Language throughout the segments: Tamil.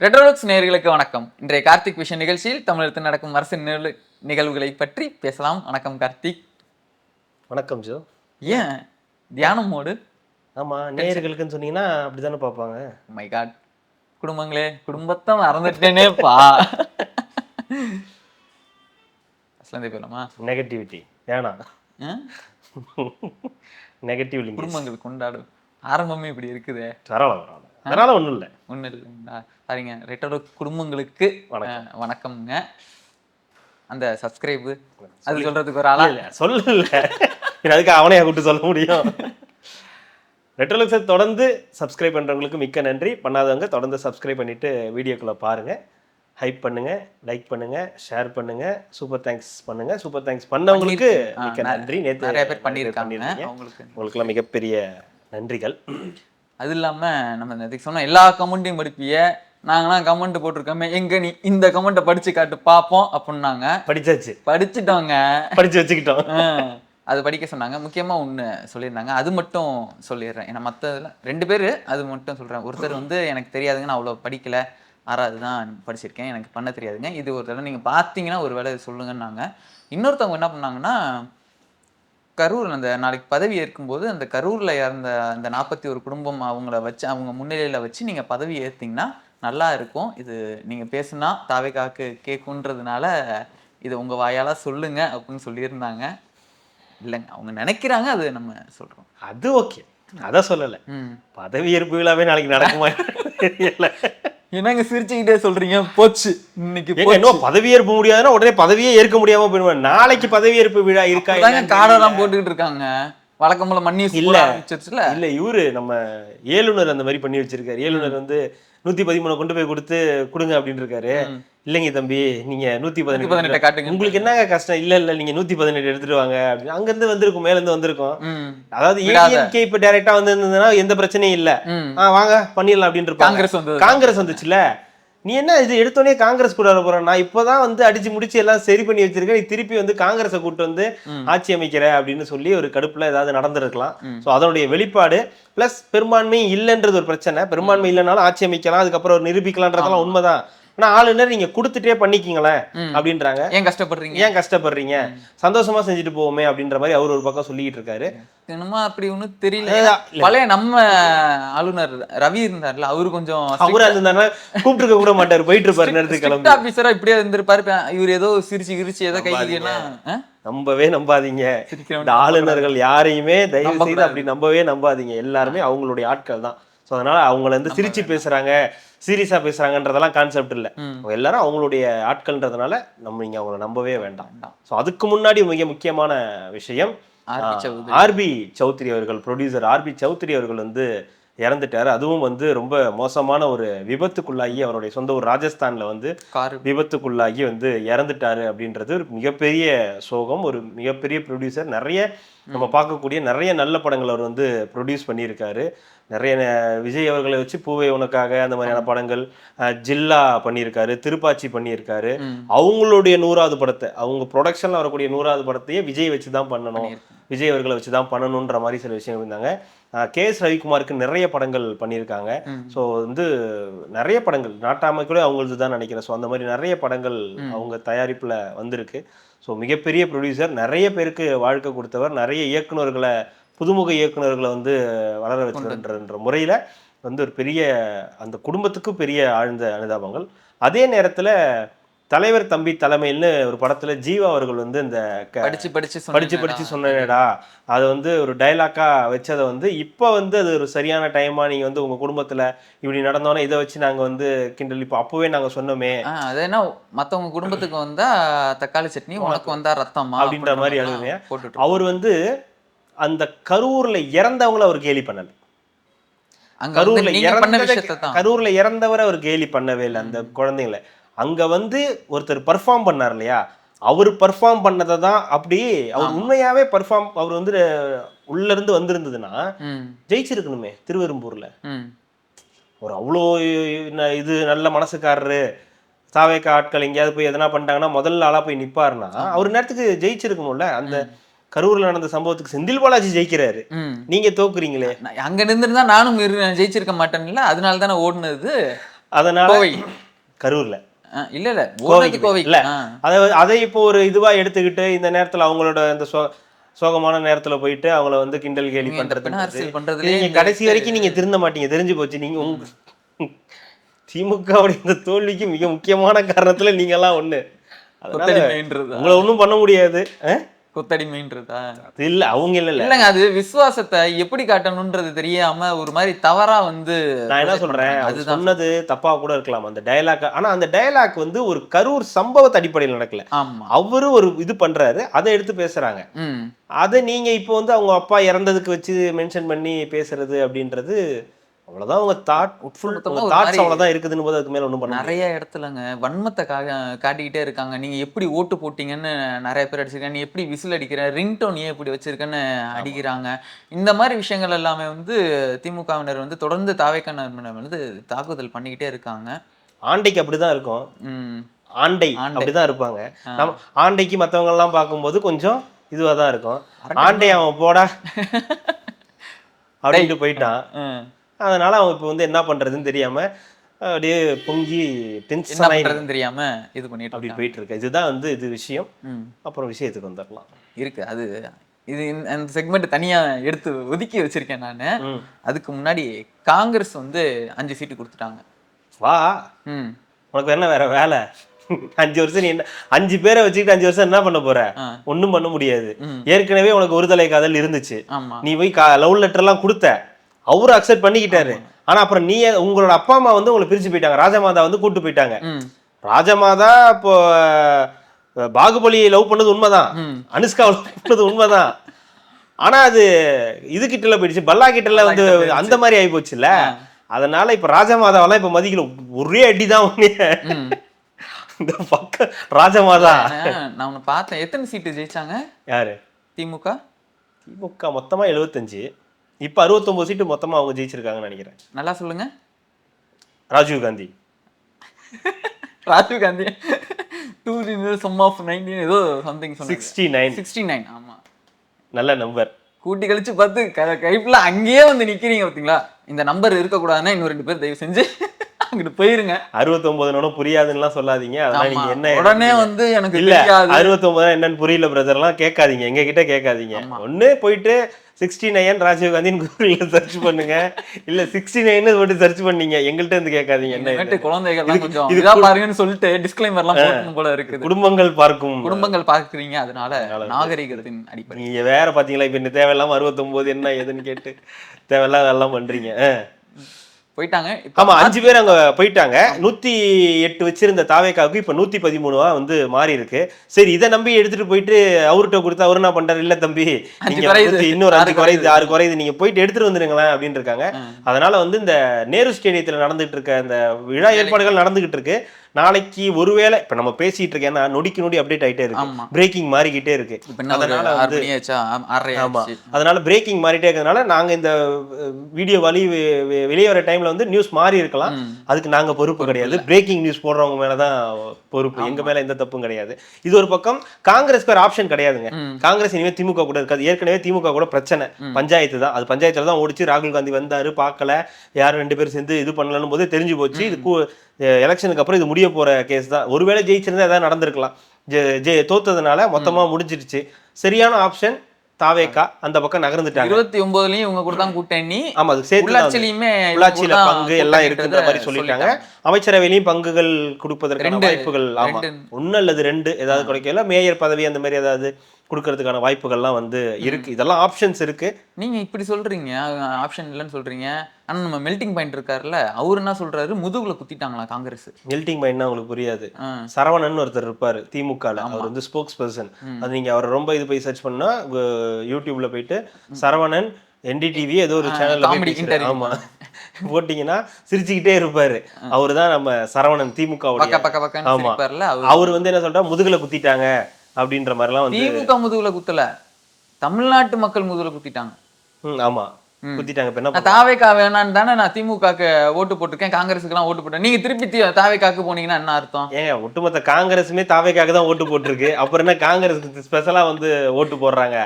ரெட்ரோலுக்ஸ் நேயர்களுக்கு வணக்கம். இன்றைய கார்த்திக் விஷன் நிகழ்ச்சியில் தமிழகத்தில் நடக்கும் அரசு நிகழ்வுகளை பற்றி பேசலாம். வணக்கம் கார்த்திக். வணக்கம் ஜோ. ஏன் தியானம் மோடு? ஆமா, நேயர்களுக்குன்னு சொன்னீங்கன்னா அப்படிதானே பார்ப்பாங்க. மை காட், குடும்பங்களே, குடும்பத்தை மறந்துட்டேனேப்பா. அஸ்லந்தே போயிடலாமா? நெகட்டிவிட்டி வேணாம். நெகட்டிவ் லிங்க் குடும்பங்கள் கொண்டாடு ஆரம்பமே இப்படி இருக்குதே. பரவாயில்ல, அதனால ஒன்றும் இல்லை. ஒன்றும் இல்லைங்களா? சரிங்க. ரெட்ரோலுக்ஸ் குடும்பங்களுக்கு வணக்கம்ங்க. அந்த சப்ஸ்கிரைபு அது சொல்றதுக்கு ஒரு ஆளா இல்லை சொல்லல, அதுக்கு அவனையா கூப்பிட்டு சொல்ல முடியும். ரெட்ரோலுக்ஸை தொடர்ந்து சப்ஸ்கிரைப் பண்ணுறவங்களுக்கு மிக்க நன்றி. பண்ணாதவங்க தொடர்ந்து சப்ஸ்கிரைப் பண்ணிட்டு வீடியோக்குள்ளே பாருங்க, ஹைப் பண்ணுங்க, லைக் பண்ணுங்க, ஷேர் பண்ணுங்க, சூப்பர் தேங்க்ஸ் பண்ணுங்க. சூப்பர் தேங்க்ஸ் பண்ணவங்களுக்கு மிக்க நன்றி. நேற்று நிறைய பேர் பண்ணியிருக்காங்க, உங்களுக்குலாம் மிகப்பெரிய நன்றிகள். அது இல்லாமல் நம்ம நேற்றுக்கு சொன்ன எல்லா கமெண்ட்டையும் படிப்பிய, நாங்களாம் கமெண்ட் போட்டிருக்கோமே, எங்க நீ இந்த கமெண்ட்டை படிச்சு காட்டு பார்ப்போம் அப்படின்னாங்க. படிச்சுட்டோங்க, படிச்சு வச்சுக்கிட்டோம். அது படிக்க சொன்னாங்க. முக்கியமாக ஒன்று சொல்லியிருந்தாங்க, அது மட்டும் சொல்லிடுறேன். ஏன்னா மற்றதில் 2 பேர் அது மட்டும் சொல்கிறேன். ஒருத்தர் வந்து எனக்கு தெரியாதுங்க, நான் அவ்வளோ படிக்கலை, 6வது தான் படிச்சிருக்கேன், எனக்கு பண்ண தெரியாதுங்க, இது ஒரு தடவை நீங்கள் பார்த்தீங்கன்னா ஒரு வேலை சொல்லுங்கன்னாங்க. இன்னொருத்தவங்க என்ன பண்ணாங்கன்னா, கரூர் அந்த நாளைக்கு பதவி ஏற்கும்போது அந்த கரூரில் இறந்த அந்த 41 குடும்பம் அவங்கள வச்சு, அவங்க முன்னிலையில் வச்சு நீங்கள் பதவி ஏற்றிங்கன்னா நல்லா இருக்கும், இது நீங்கள் பேசுனா தாவேக்காக்கு கேட்குன்றதுனால இது உங்கள் வாயால் சொல்லுங்க அப்படின்னு சொல்லியிருந்தாங்க. இல்லைங்க, அவங்க நினைக்கிறாங்க, அது நம்ம சொல்கிறோம். அது ஓகே, அதான் சொல்லலை. பதவி ஏற்பு விழாவே நாளைக்கு நடக்குமா தெரியல. என்னங்க சிரிச்சுக்கிட்டே சொல்றீங்க? போச்சு இன்னைக்கு. இன்னும் பதவியேற்பு முடியாதுன்னா உடனே பதவியே ஏற்க முடியாம போயிடுவேன். நாளைக்கு பதவியேற்பு விழா இருக்கா? காடெல்லாம் போட்டுக்கிட்டு இருக்காங்க வழக்கம் போல. மண்ணி இல்ல இவரு நம்ம ஏழுநர் அந்த மாதிரி பண்ணி வச்சிருக்காரு. ஏழுநர் வந்து 113 கொண்டு போய் கொடுங்க அப்படின்னு இருக்காரு. இல்லைங்க தம்பி, நீங்க 118 காட்டுங்க, உங்களுக்கு என்னங்க கஷ்டம்? இல்ல நீங்க 118 எடுத்துட்டு வாங்க அப்படின்னு. அங்க இருந்து வந்திருக்கும், மேல இருந்து வந்திருக்கும். அதாவது ஏடிஎம்கே இப்ப டைரக்டா வந்திருந்ததுன்னா எந்த பிரச்சனையும் இல்ல, வாங்க பண்ணிடலாம் அப்படின்னு இருப்பாங்க. காங்கிரஸ் வந்துச்சுல, நீ என்ன இது எடுத்தோடனே காங்கிரஸ் கூட வர போற? நான் இப்பதான் வந்து அடிச்சு முடிச்சு எல்லாம் சரி பண்ணி வச்சிருக்கேன், நீ திருப்பி வந்து காங்கிரஸை கூட்டு வந்து ஆட்சி அமைக்கிற அப்படின்னு சொல்லி ஒரு கடுப்புல ஏதாவது நடந்திருக்கலாம். ஸோ அதனுடைய வெளிப்பாடு பிளஸ் பெரும்பான்மை இல்லைன்றது ஒரு பிரச்சனை. பெரும்பான்மை இல்லைனாலும் ஆட்சி அமைக்கலாம், அதுக்கப்புறம் நிரூபிக்கலான்றதெல்லாம் உண்மைதான். ஆனா ஆளுநர் நீங்க கொடுத்துட்டே பண்ணிக்கீங்களேன் அப்படின்றாங்க. ஏன் கஷ்டப்படுறீங்க, சந்தோஷமா செஞ்சுட்டு போவோமே அப்படின்ற மாதிரி அவர் ஒரு பக்கம் சொல்லிட்டு இருக்காரு. என்னமா அப்படி ஒன்றும் தெரியல. பழைய நம்ம ஆளுநர் ரவி இருந்தார்ல, அவரு கொஞ்சம் அவரா இருந்தாருன்னா கூப்பிட்டு கூட மாட்டாரு, போயிட்டு இருப்பாரு நேரத்துக்கு கிளம்பி. ஆபீசரா இப்படியே இருந்திருப்பாரு. இவர் ஏதோ சிரிச்சு ஏதோ கையெல்லாம் நம்பவே நம்பாதீங்க. இந்த ஆளுநர்கள் யாரையுமே தயவு செய்து அப்படி நம்பவே நம்பாதீங்க. எல்லாருமே அவங்களுடைய ஆட்கள் தான். ஸோ அதனால அவங்கள வந்து சிரிச்சு பேசுறாங்க, சீரியஸா பேசுறாங்கன்றதெல்லாம் கான்செப்ட் இல்லை. எல்லாரும் அவங்களுடைய ஆட்கள்ன்றதுனால நீங்க அவங்கள நம்பவே வேண்டாம். ஸோ அதுக்கு முன்னாடி மிக முக்கியமான விஷயம், ஆர்பி சௌத்ரி அவர்கள், ப்ரொடியூசர் ஆர்பி சௌத்ரி அவர்கள் வந்து இறந்துட்டாரு. அதுவும் வந்து ரொம்ப மோசமான ஒரு விபத்துக்குள்ளாகி, அவருடைய சொந்த ஊர் ராஜஸ்தான்ல வந்து விபத்துக்குள்ளாகி வந்து இறந்துட்டாரு அப்படின்றது ஒரு மிகப்பெரிய சோகம். ஒரு மிகப்பெரிய ப்ரொடியூசர், நிறைய நம்ம பார்க்கக்கூடிய நிறைய நல்ல படங்கள் அவர் வந்து ப்ரொடியூஸ் பண்ணியிருக்காரு. நிறைய விஜய் அவர்களை வச்சு பூவே உனக்காக அந்த மாதிரியான படங்கள், ஜில்லா பண்ணியிருக்காரு, திருப்பாச்சி பண்ணியிருக்காரு. அவங்களுடைய 100வது படத்தை, அவங்க ப்ரொடக்ஷன்ல வரக்கூடிய 100வது படத்தையே விஜய் வச்சு தான் பண்ணணும், விஜய் அவர்களை வச்சு தான் பண்ணணுன்ற மாதிரி சில விஷயங்கள் இருந்தாங்க. KS ரவிக்குமாருக்கு நிறைய படங்கள் பண்ணியிருக்காங்க. ஸோ வந்து நிறைய படங்கள், நாட்டாமை கூட அவங்களது தான் நினைக்கிறேன். ஸோ அந்த மாதிரி நிறைய படங்கள் அவங்க தயாரிப்பில் வந்திருக்கு. ஸோ மிகப்பெரிய ப்ரொடியூசர், நிறைய பேருக்கு வாழ்க்கை கொடுத்தவர், நிறைய இயக்குநர்களை, புதுமுக இயக்குநர்களை வந்து வளர வச்சுன்ற முறையில் வந்து ஒரு பெரிய, அந்த குடும்பத்துக்கு பெரிய ஆழ்ந்த அனுதாபங்கள். அதே நேரத்தில் தலைவர் தம்பி தலைமையில்னு ஒரு படத்துல ஜீவா அவர்கள் வந்து இந்த படிச்சு சொன்னேடா அதை வந்து ஒரு டைலாக்கா வச்சதை வந்து இப்போ வந்து அது ஒரு சரியான டைமா, நீங்க வந்து உங்க குடும்பத்துல இப்படி நடந்தோன்னா இதை வச்சு நாங்க வந்து கிண்டல், இப்போ அப்பவே நாங்க சொன்னோமே, அது என்ன மத்தவங்க குடும்பத்துக்கு வந்தா தக்காளி சட்னி, உனக்கு வந்தா ரத்தமா அப்படின்ற மாதிரி அழுதுங்க. அவர் வந்து அந்த கரூர்ல இறந்தவங்கள அவர் கேலி பண்ணல, கரூர்ல இறந்தவரை அவர் கேலி பண்ணவே இல்லை. அந்த குழந்தைங்களை அங்க வந்து ஒருத்தர் பர்ஃபார்ம் பண்ணார் இல்லையா, அவர் பர்ஃபார்ம் பண்ணதை தான் அப்படி அவர் உண்மையாவே பர்ஃபார்ம், அவர் வந்து உள்ள இருந்து வந்திருந்ததுன்னா ஜெயிச்சிருக்கணுமே திருவெரும்பூர்ல. ஒரு அவ்வளோ இது நல்ல மனசுக்காரரு, தாவேக்கா ஆட்கள் எங்கேயாவது போய் எதனா பண்ணிட்டாங்கன்னா முதல்ல ஆளா போய் நிப்பாருன்னா அவர் நேரத்துக்கு ஜெயிச்சிருக்கணும்ல. அந்த கரூர்ல நடந்த சம்பவத்துக்கு செந்தில் பாலாஜி ஜெயிக்கிறாரு, நீங்க தோக்குறீங்களே. அங்க நின்றுதான் நானும் ஜெயிச்சிருக்க மாட்டேன்ல, அதனால தானே ஓடுனது. அதனால கோவை. கரூர்ல இல்ல ஓடுனது கோவை இல்ல அதை இப்போ ஒரு இதுவா எடுத்துக்கிட்டு இந்த நேரத்துல அவங்களோட இந்த சோகமான நேரத்துல போயிட்டு அவங்கள வந்து கிண்டல் கேலி அரசியல் பண்றது பண்றதுல நீங்க கடைசி வரைக்கும் நீங்க திருந்த மாட்டீங்க, தெரிஞ்சு போச்சு. நீங்க திமுகவுடைய இந்த தோல்விக்கு மிக முக்கியமான காரணத்துல நீங்க எல்லாம் ஒண்ணு. அதனால உங்களை ஒண்ணும் பண்ண முடியாது. கொத்தடிமைன்றதா இல்ல அவங்க இல்லங்க, அது விசுவாசத்தை எப்படி காட்டணும்ன்றது தெரியாம ஒரு மாதிரி தவறா வந்து நான் என்ன சொல்றேன், அது சொன்னது தப்பா கூட இருக்கலாம் அந்த டயலாக். ஆனா அந்த டயலாக் வந்து ஒரு கரூர் சம்பவத்தை அடிப்படையில் நடக்கல. அவரு ஒரு இது பண்றாரு, அதை எடுத்து பேசுறாங்க. அதை நீங்க இப்போ வந்து அவங்க அப்பா இறந்ததுக்கு வச்சு மென்ஷன் பண்ணி பேசுறது அப்படின்றது அவ்வளவுதான். உங்க தாட்ஸ் அவ்வளவுதான் இருக்குதுன்னு போது அதுக்கு மேல ஒண்ணும் பண்ண நிறைய இடத்துலங்க வன்மத்தை காட்டிக்கிட்டே இருக்காங்க. நீங்க எப்படி ஓட்டு போட்டீங்கன்னு நிறைய பேர் அடிச்சிருக்காங்க, நீ எப்படி விசில் அடிக்கிற, ரிங்டோன் ஏன் இப்படி வச்சிருக்கன்னு அடிக்கிறாங்க. இந்த மாதிரி விஷயங்கள் எல்லாமே வந்து திமுகவினர் வந்து தொடர்ந்து தாவேக்கானர் வந்து தாக்குதல் பண்ணிக்கிட்டே இருக்காங்க. ஆண்டைக்கு அப்படிதான் இருக்கும். ஆண்டை அப்படிதான் இருப்பாங்க. நம்ம ஆண்டைக்கு மத்தவங்க எல்லாம் பார்க்கும்போது கொஞ்சம் இதுவாதான் இருக்கும். ஆண்டை அவன் போடா அப்படின்ட்டு போயிட்டான். அதனால அவன் இப்போ வந்து என்ன பண்றதுன்னு தெரியாம அப்படியே பொங்கி டென்ஷன் தெரியாம இது பண்ணிட்டு அப்படி போயிட்டு இருக்கு. இதுதான் வந்து இது விஷயம். அப்புறம் விஷயத்துக்கு வந்துடலாம். இருக்கு அது இது அந்த செக்மெண்ட் தனியா எடுத்து ஒதுக்கி வச்சிருக்கேன் நானு. அதுக்கு முன்னாடி காங்கிரஸ் வந்து 5 சீட்டு கொடுத்துட்டாங்க. வா, உனக்கு என்ன வேற வேலை? 5 வருஷம் நீ என்ன 5 பேரை வச்சுக்கிட்டு 5 வருஷம் என்ன பண்ண போற? ஒண்ணும் பண்ண முடியாது. ஏற்கனவே உனக்கு ஒரு தலை காதல் இருந்துச்சு. நீ போய் லவ் லெட்டர் எல்லாம் கொடுத்த, அவரு அக்செப்ட் பண்ணிக்கிட்டாரு. ஆனா அப்புறம் நீ உங்களோட அப்பா அம்மா வந்து உங்களை பிரிச்சு போயிட்டாங்க. ராஜமாதா வந்து கூட்டு போயிட்டாங்க. ராஜமாதா இப்போ பாகுபலி லவ் பண்ணது உண்மைதான், அனுஷ்கா லவ் பண்ணது உண்மைதான். ஆனா அது இது கிட்டல போயிடுச்சு, பல்லா கிட்டல வந்து அந்த மாதிரி ஆகி போச்சுல்ல. அதனால இப்ப ராஜமாதாவெல்லாம் இப்ப மதிக்கல, ஒரே அடிதான் இந்த பக்கம் ராஜமாதா. நான் உன்னை பார்த்தேன். எத்தனை சீட்டு ஜெயிச்சாங்க? யாரு? திமுக மொத்தமா 75. இப்ப 69 சீட்டு மொத்தமா அவங்க ஜெயிச்சிருக்காங்கன்னு நினைக்கிறேன். நல்லா சொல்லுங்க. ராஜீவ் காந்தி ராஜீவ் காந்தி 2 sum of 19 ஏதோ சம்திங் சொன்னாங்க. 69. ஆமா, நல்ல நம்பர். கூட்டி கழிச்சு பார்த்து கைப்புல அங்கேயே வந்து நிக்கிறீங்க பாத்தீங்களா? இந்த நம்பர் இருக்க கூடாதுன்னா இன்னும் 2 பேர் தயவு செஞ்சு அங்கிட்டு போயிருங்க. 69 புரியாதுன்னு சொல்லாதீங்க. அதனால நீங்க என்ன உடனே வந்து எனக்கு இல்ல 69 என்னன்னு புரியல பிரதர் எல்லாம் கேட்காதீங்க, எங்க கிட்ட கேட்காதீங்க. ஒண்ணு போயிட்டு 69 ராஜீவ் காந்தின்னு கூகுள்ல சர்ச் பண்ணுங்க, இல்ல 69 போட்டு சர்ச் பண்ணீங்க, எங்கள்கிட்ட இருந்து கேட்காதீங்க. என்ன குழந்தைகள் கொஞ்சம் இதா பாருங்கன்னு சொல்லிட்டு டிஸ்க்ளைமர் எல்லாம் போடணும் போல இருக்குது. குடும்பங்கள் பார்க்குறீங்க, அதனால நாகரிகத்தின் அடிப்படை. நீங்க வேற பாத்தீங்களா இப்ப இந்த தேவையில்லாம 69 என்ன ஏதுன்னு கேட்டு தேவையில்லாத எல்லாம் பண்றீங்க. போயிட்டாங்க. ஆமா, 5 பேர் அங்க போயிட்டாங்க. 108 வச்சிருந்த தாவேக்காவுக்கு இப்ப 113 வந்து மாறி இருக்கு. சரி, இதை நம்பி எடுத்துட்டு போயிட்டு அவர்கிட்ட கொடுத்து அவரு என்ன பண்றாரு, இல்ல தம்பி நீங்க இன்னொரு 5 குறையுது 6 குறையுது, நீங்க போயிட்டு எடுத்துட்டு வந்துருங்களேன் அப்படின்னு இருக்காங்க. அதனால வந்து இந்த நேரு ஸ்டேடியத்துல நடந்துட்டு இருக்க இந்த விழா ஏற்பாடுகள் நடந்துகிட்டு இருக்கு. நாளைக்கு ஒருவேளை இப்ப நம்ம பேசிட்டு இருக்கேன், நொடிக்கு நொடி அப்டேட் ஆயிட்டே இருக்கு, பிரேக்கிங் மாறிக்கிட்டே இருக்கு. அதனால வந்து ஆமா, அதனால பிரேக்கிங் மாறிட்டே இருக்கிறதுனால நாங்க இந்த வீடியோ வெளியே வர டைம்ல வந்து நியூஸ் மாறி இருக்கலாம். அதுக்கு நாங்க பொறுப்பு கிடையாது. பிரேக்கிங் நியூஸ் போடுறவங்க மேலதான் பொறுப்பு, எங்க மேல எந்த தப்பும் கிடையாது. இது ஒரு பக்கம். காங்கிரஸ்க்கு ஒரு ஆப்ஷன் கிடையாதுங்க. காங்கிரஸ் இனிமே திமுக கூட இருக்காது. ஏற்கனவே திமுக கூட பிரச்சனை பஞ்சாயத்து தான். அது பஞ்சாயத்துல தான் ஓடிச்சு. ராகுல் காந்தி வந்தாரு, பார்க்கல, யாரும் 2 பேரும் சேர்ந்து இது பண்ணலன்னு போது தெரிஞ்சு போச்சு. இது எலெக்ஷனுக்கு அப்புறம் இது முடிய போற கேஸ் தான். ஒருவேளை ஜெயிச்சிருந்தா ஏதாவது நடந்திருக்கலாம். தோத்ததுனால மொத்தமா முடிஞ்சிருச்சு. சரியான ஆப்ஷன் தாவேக்கா அந்த பக்கம் நகர்ந்துட்டாங்க. 29லயும் இவங்க கூட தான் கூட்டணி. ஆமா, அது உள்ளாட்சியில பங்கு எல்லாம் இருக்குன்ற மாதிரி சொல்லிட்டாங்க. அமைச்சரவையிலையும் பங்குகள் கொடுப்பதற்கான வாய்ப்புகள் ஆமா 1 அல்லது 2 ஏதாவது கிடைக்கல. மேயர் பதவி அந்த மாதிரி ஏதாவது கொடுக்கறதுக்கான வாய்ப்புகள்லாம் வந்து இருக்கு. இதெல்லாம் ஆப்ஷன்ஸ் இருக்கு. நீங்க இப்படி சொல்றீங்க, ஆப்ஷன் இல்லைன்னு சொல்றீங்க. ஆனா நம்ம மெல்டிங் பாயிண்ட் இருக்காருல்ல, அவரு என்ன சொல்றாரு, முதுகுல குத்திட்டாங்களா காங்கிரஸ். மெல்டிங் பாயிண்ட்னா உங்களுக்கு புரியாது. சரவணன் ஒருத்தர் இருப்பாரு திமுகல, அவர் வந்து ஸ்போக்ஸ் பர்சன். அது நீங்க அவர் ரொம்ப இது போய் சர்ச் பண்ணா யூடியூப்ல போயிட்டு சரவணன் NDTV ஏதோ ஒரு சேனல்ல ஆமா போட்டீங்கன்னா சிரிச்சுக்கிட்டே இருப்பாரு. அவரு தான் நம்ம சரவணன், திமுக. ஆமா, அவர் வந்து என்ன சொல்றா, முதுகுல குத்திட்டாங்க அப்படின்ற மாதிரிலாம் வந்து. திமுக முதுகுல குத்தல, தமிழ்நாட்டு மக்கள் முதுகுல குத்திட்டாங்க. ஆமா, குத்திட்டாங்க. இப்ப என்ன தாவேக்கா வேணான்னு தானே நான் திமுகக்கு ஓட்டு போட்டிருக்கேன், காங்கிரஸுக்கு எல்லாம் ஓட்டு போட்டேன். நீங்க திருப்பி தாவேக்காக்கு போனீங்கன்னா என்ன அர்த்தம்? ஏங்க, ஒட்டுமொத்த காங்கிரஸுமே தாவேக்காக்கு தான் ஓட்டு போட்டிருக்கு. அப்புறம் என்ன காங்கிரஸ் ஸ்பெஷலா வந்து ஓட்டு போடுறாங்க?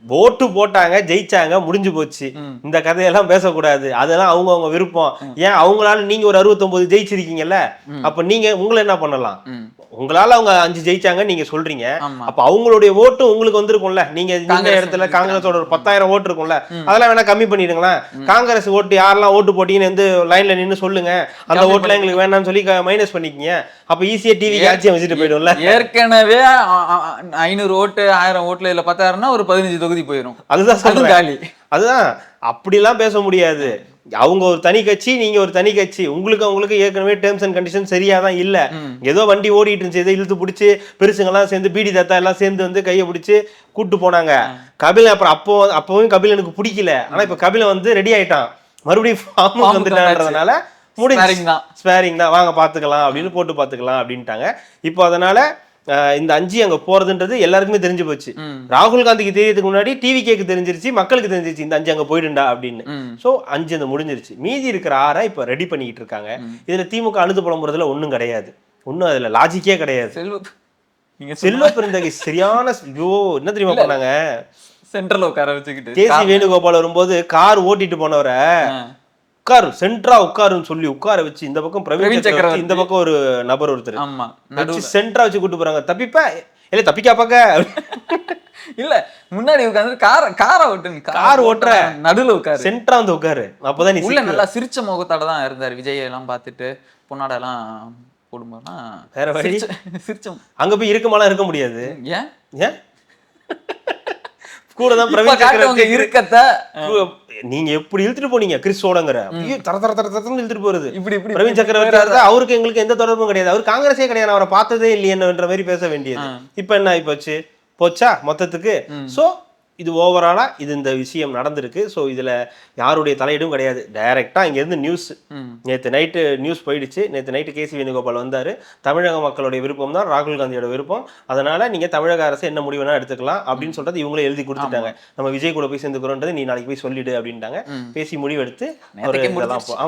ஓட்டு போட்டாங்க, ஜெயிச்சாங்க, முடிஞ்சு போச்சு. இந்த கதையெல்லாம் பேசக்கூடாது. அதெல்லாம் அவங்க விருப்பம். ஏன் அவங்களால நீங்க ஒரு 69 ஜெயிச்சிருக்கீங்கல்ல, அப்ப நீங்க உங்களை என்ன பண்ணலாம்? உங்களால அவங்க 5 ஜெயிச்சாங்க நீங்க சொல்றீங்க. அப்ப அவங்களுடைய ஓட்டு உங்களுக்கு வந்திருக்கும்ல. நீங்க இந்த இடத்துல காங்கிரஸோட ஒரு 10,000 ஓட்டு இருக்கும்ல, அதெல்லாம் வேணா கம்மி பண்ணிடுங்களேன். காங்கிரஸ் ஓட்டு யாரெல்லாம் ஓட்டு போட்டீங்கன்னு வந்து லைன்ல நின்னு சொல்லுங்க, அந்த ஓட்டுல எங்களுக்கு வேணாம்னு சொல்லி மைனஸ் பண்ணிக்கீங்க. அப்ப ஈஸியா டிவி ஆட்சியை வச்சுட்டு போயிடும்ல. ஏற்கனவே 500 ஓட்டு 1000 ஓட்டுல இல்ல 10,000னா ஒரு 15 தொகுதி போயிடும். அதுதான் சொல்றேன். அதுதான் அப்படிலாம் பேச முடியாது. அவங்க ஒரு தனி கட்சி, நீங்க ஒரு தனி கட்சி. அவங்களுக்கு ஏற்கனவே டேர்ம்ஸ் அண்ட் கண்டிஷன் சரியா தான் இல்ல. ஏதோ வண்டி ஓடிட்டு இருந்துச்சு, ஏதோ இழுத்து பிடிச்சி பெருசுங்கெல்லாம் சேர்ந்து பீடி தாத்தா எல்லாம் சேர்ந்து வந்து கையை பிடிச்சி கூட்டு போனாங்க. கபில அப்புறம் அப்பவும் கபிலனுக்கு பிடிக்கல. ஆனா இப்ப கபில வந்து ரெடி ஆயிட்டான், மறுபடியும் ஃபார்ம் வந்துட்டான்றதுனால ஸ்பேரிங் தான், வாங்க பாத்துக்கலாம் அப்படின்னு போட்டு பாத்துக்கலாம் அப்படின்ட்டாங்க. இப்போ அதனால இந்த 5 அங்க போறதுன்றது எல்லாருக்குமே தெரிஞ்சு போச்சு. ராகுல் காந்திக்கு தெரியறதுக்கு முன்னாடி டிவி கேக்கு தெரிஞ்சிருச்சு, மக்களுக்கு தெரிஞ்சிருச்சு இந்த 5 அங்க போயிடுண்டா அப்படின்னு. சோ 5 அந்த முடிஞ்சிருச்சு. மீதி இருக்கிற 6 இப்ப ரெடி பண்ணிட்டு இருக்காங்க. இதுல திமுக அழுது புலம்புறதுல ஒண்ணும் கிடையாது, ஒன்னும் அதுல லாஜிக்கே கிடையாது. செல்வ பெருந்தகை சரியான என்ன தெரியுமா பண்ணாங்க, சென்ட்ரல் உட்கார வச்சுக்கிட்டு கேசி வேணுகோபால் வரும்போது கார் ஓட்டிட்டு போனவரை உட்காரு சென்ட்ரா உட்காருன்னு சொல்லி உட்கார வச்சு, இந்த பக்கம் பிரவீன் சக்கரவர்த்தி, இந்த பக்கம் ஒரு நபர் ஒருத்தர் சென்ட்ரா வச்சு கூட்டு போறாங்க. தப்பிப்பா இல்ல தப்பிக்கா பாக்க இல்ல முன்னாடி உட்கார்ந்து கார் ஓட்டுற நடுவுல உட்காரு, சென்ட்ரா வந்து உட்காரு. அப்பதான் நீ உள்ள நல்லா சிரிச்ச முகத்தோட தான் இருந்தாரு. விஜய் எல்லாம் பார்த்துட்டு பொன்னாட எல்லாம் போடும்போதுதான் வேற வழி சிரிச்சோம். அங்க போய் இருக்கமாலாம் இருக்க முடியாது. ஏன் ஏன் கூட தான் பிரவீன் சக்கரவர்த்தி இருக்கத்த நீங்க எப்படி இழுத்துட்டு போனீங்க கிறிஸ்டோடங்கற தர தர தர தரன்னு இழுத்துட்டு போறது. பிரவீன் சக்கரவர்த்தி அவருக்கு எங்களுக்கு எந்த தொடர்பும் கிடையாது, அவர் காங்கிரஸே கிடையாது, அவரை பார்த்ததே இல்லையன்ற மாதிரி பேச வேண்டியது. இப்ப என்ன ஆயிப்போச்சு, போச்சா மொத்தத்துக்கு. சோ இது ஓவராலா இது இந்த விஷயம் நடந்திருக்கு. ஸோ இதுல யாருடைய தலையீடும் கிடையாது. டைரக்டா இங்க இருந்து நியூஸ் நேற்று நைட்டு நியூஸ் போயிடுச்சு. நேற்று நைட்டு கேசி வேணுகோபால் வந்தாரு. தமிழக மக்களுடைய விருப்பம் தான் ராகுல் காந்தியோட விருப்பம், அதனால நீங்க தமிழக அரசு என்ன முடிவு வேணா எடுத்துக்கலாம் அப்படின்னு சொல்றது இவங்களே எழுதி கொடுத்துட்டாங்க. நம்ம விஜய் கூட போய் சேர்ந்துக்கிறோன்றது நீ நாளைக்கு போய் சொல்லிடு அப்படின்ட்டாங்க. பேசி முடிவு எடுத்து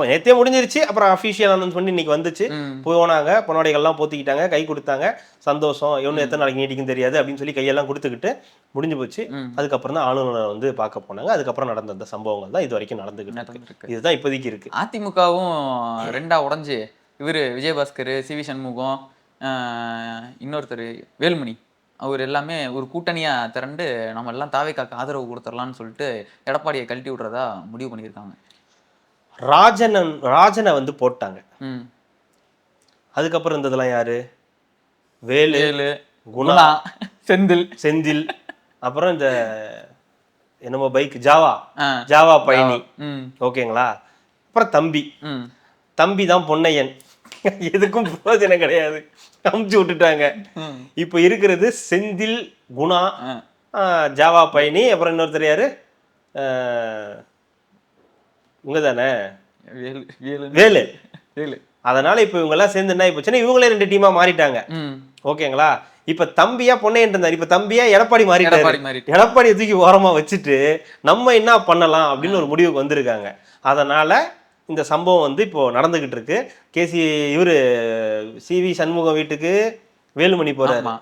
நேற்றே முடிஞ்சிருச்சு. அப்புறம் அஃபிஷியல் அனௌன்ஸ் பண்ணி இன்னைக்கு வந்துச்சு. போனாங்க, பொன்னாடைகள்லாம் போத்திக்கிட்டாங்க, கை கொடுத்தாங்க, சந்தோஷம். இவனு எத்தனை நாளைக்கு நீட்டிக்கும் தெரியாது அப்படின்னு சொல்லி கையெல்லாம் கொடுத்துக்கிட்டு முடிஞ்சு போச்சு. அதுக்கப்புறம் தான் ஆளுநரை வந்து பார்க்க போனாங்க. அதுக்கப்புறம் நடந்த அந்த சம்பவங்கள் தான் இது வரைக்கும் நடந்துகிட்டு. இதுதான் இப்போதைக்கு இருக்கு. அதிமுகவும் 2ஆ உடஞ்சு இவரு விஜயபாஸ்கர், சிவி சண்முகம், இன்னொருத்தர் வேலுமணி, அவர் எல்லாமே ஒரு கூட்டணியா திரண்டு நம்ம எல்லாம் தாவேக்காக்கு ஆதரவு கொடுத்துடலாம்னு சொல்லிட்டு எடப்பாடியை கழட்டி விடுறதா முடிவு பண்ணியிருக்காங்க. ராஜனை வந்து போட்டாங்க. அதுக்கப்புறம் இருந்ததெல்லாம் யாரு, வேலு, குணா, செந்தில், அப்புறம் இந்த என்னமோ பைக் ஜாவா பயணி, ஓகேங்களா. அப்புறம் தம்பி தான் பொன்னையன், எதுக்கும் பிரயோஜனம் கிடையாது, அமுச்சு விட்டுட்டாங்க. இப்ப இருக்கிறது செந்தில், குணா, ஜாவா பயணி, அப்புறம் இன்னொருத்தர் யாரு, இவங்கதானே வேலு. அதனால இப்ப இவங்க எல்லாம் சேர்ந்து என்ன ஆயிப்போச்சுன்னா இவங்களே 2 டீமா மாறிட்டாங்க. ஓகேங்களா. இப்ப தம்பியா பொன்னையன் இருந்தாரு, இப்ப தம்பியா எடப்பாடி மாறிட்டாரு. எடப்பாடியை தூக்கி ஓரமா வச்சுட்டு நம்ம என்ன பண்ணலாம் அப்படின்னு ஒரு முடிவுக்கு வந்திருக்காங்க. அதனால இந்த சம்பவம் வந்து இப்போ நடந்துகிட்டு இருக்கு. இவரு சிவி சண்முகம் வீட்டுக்கு வேலுமணி போறாரு,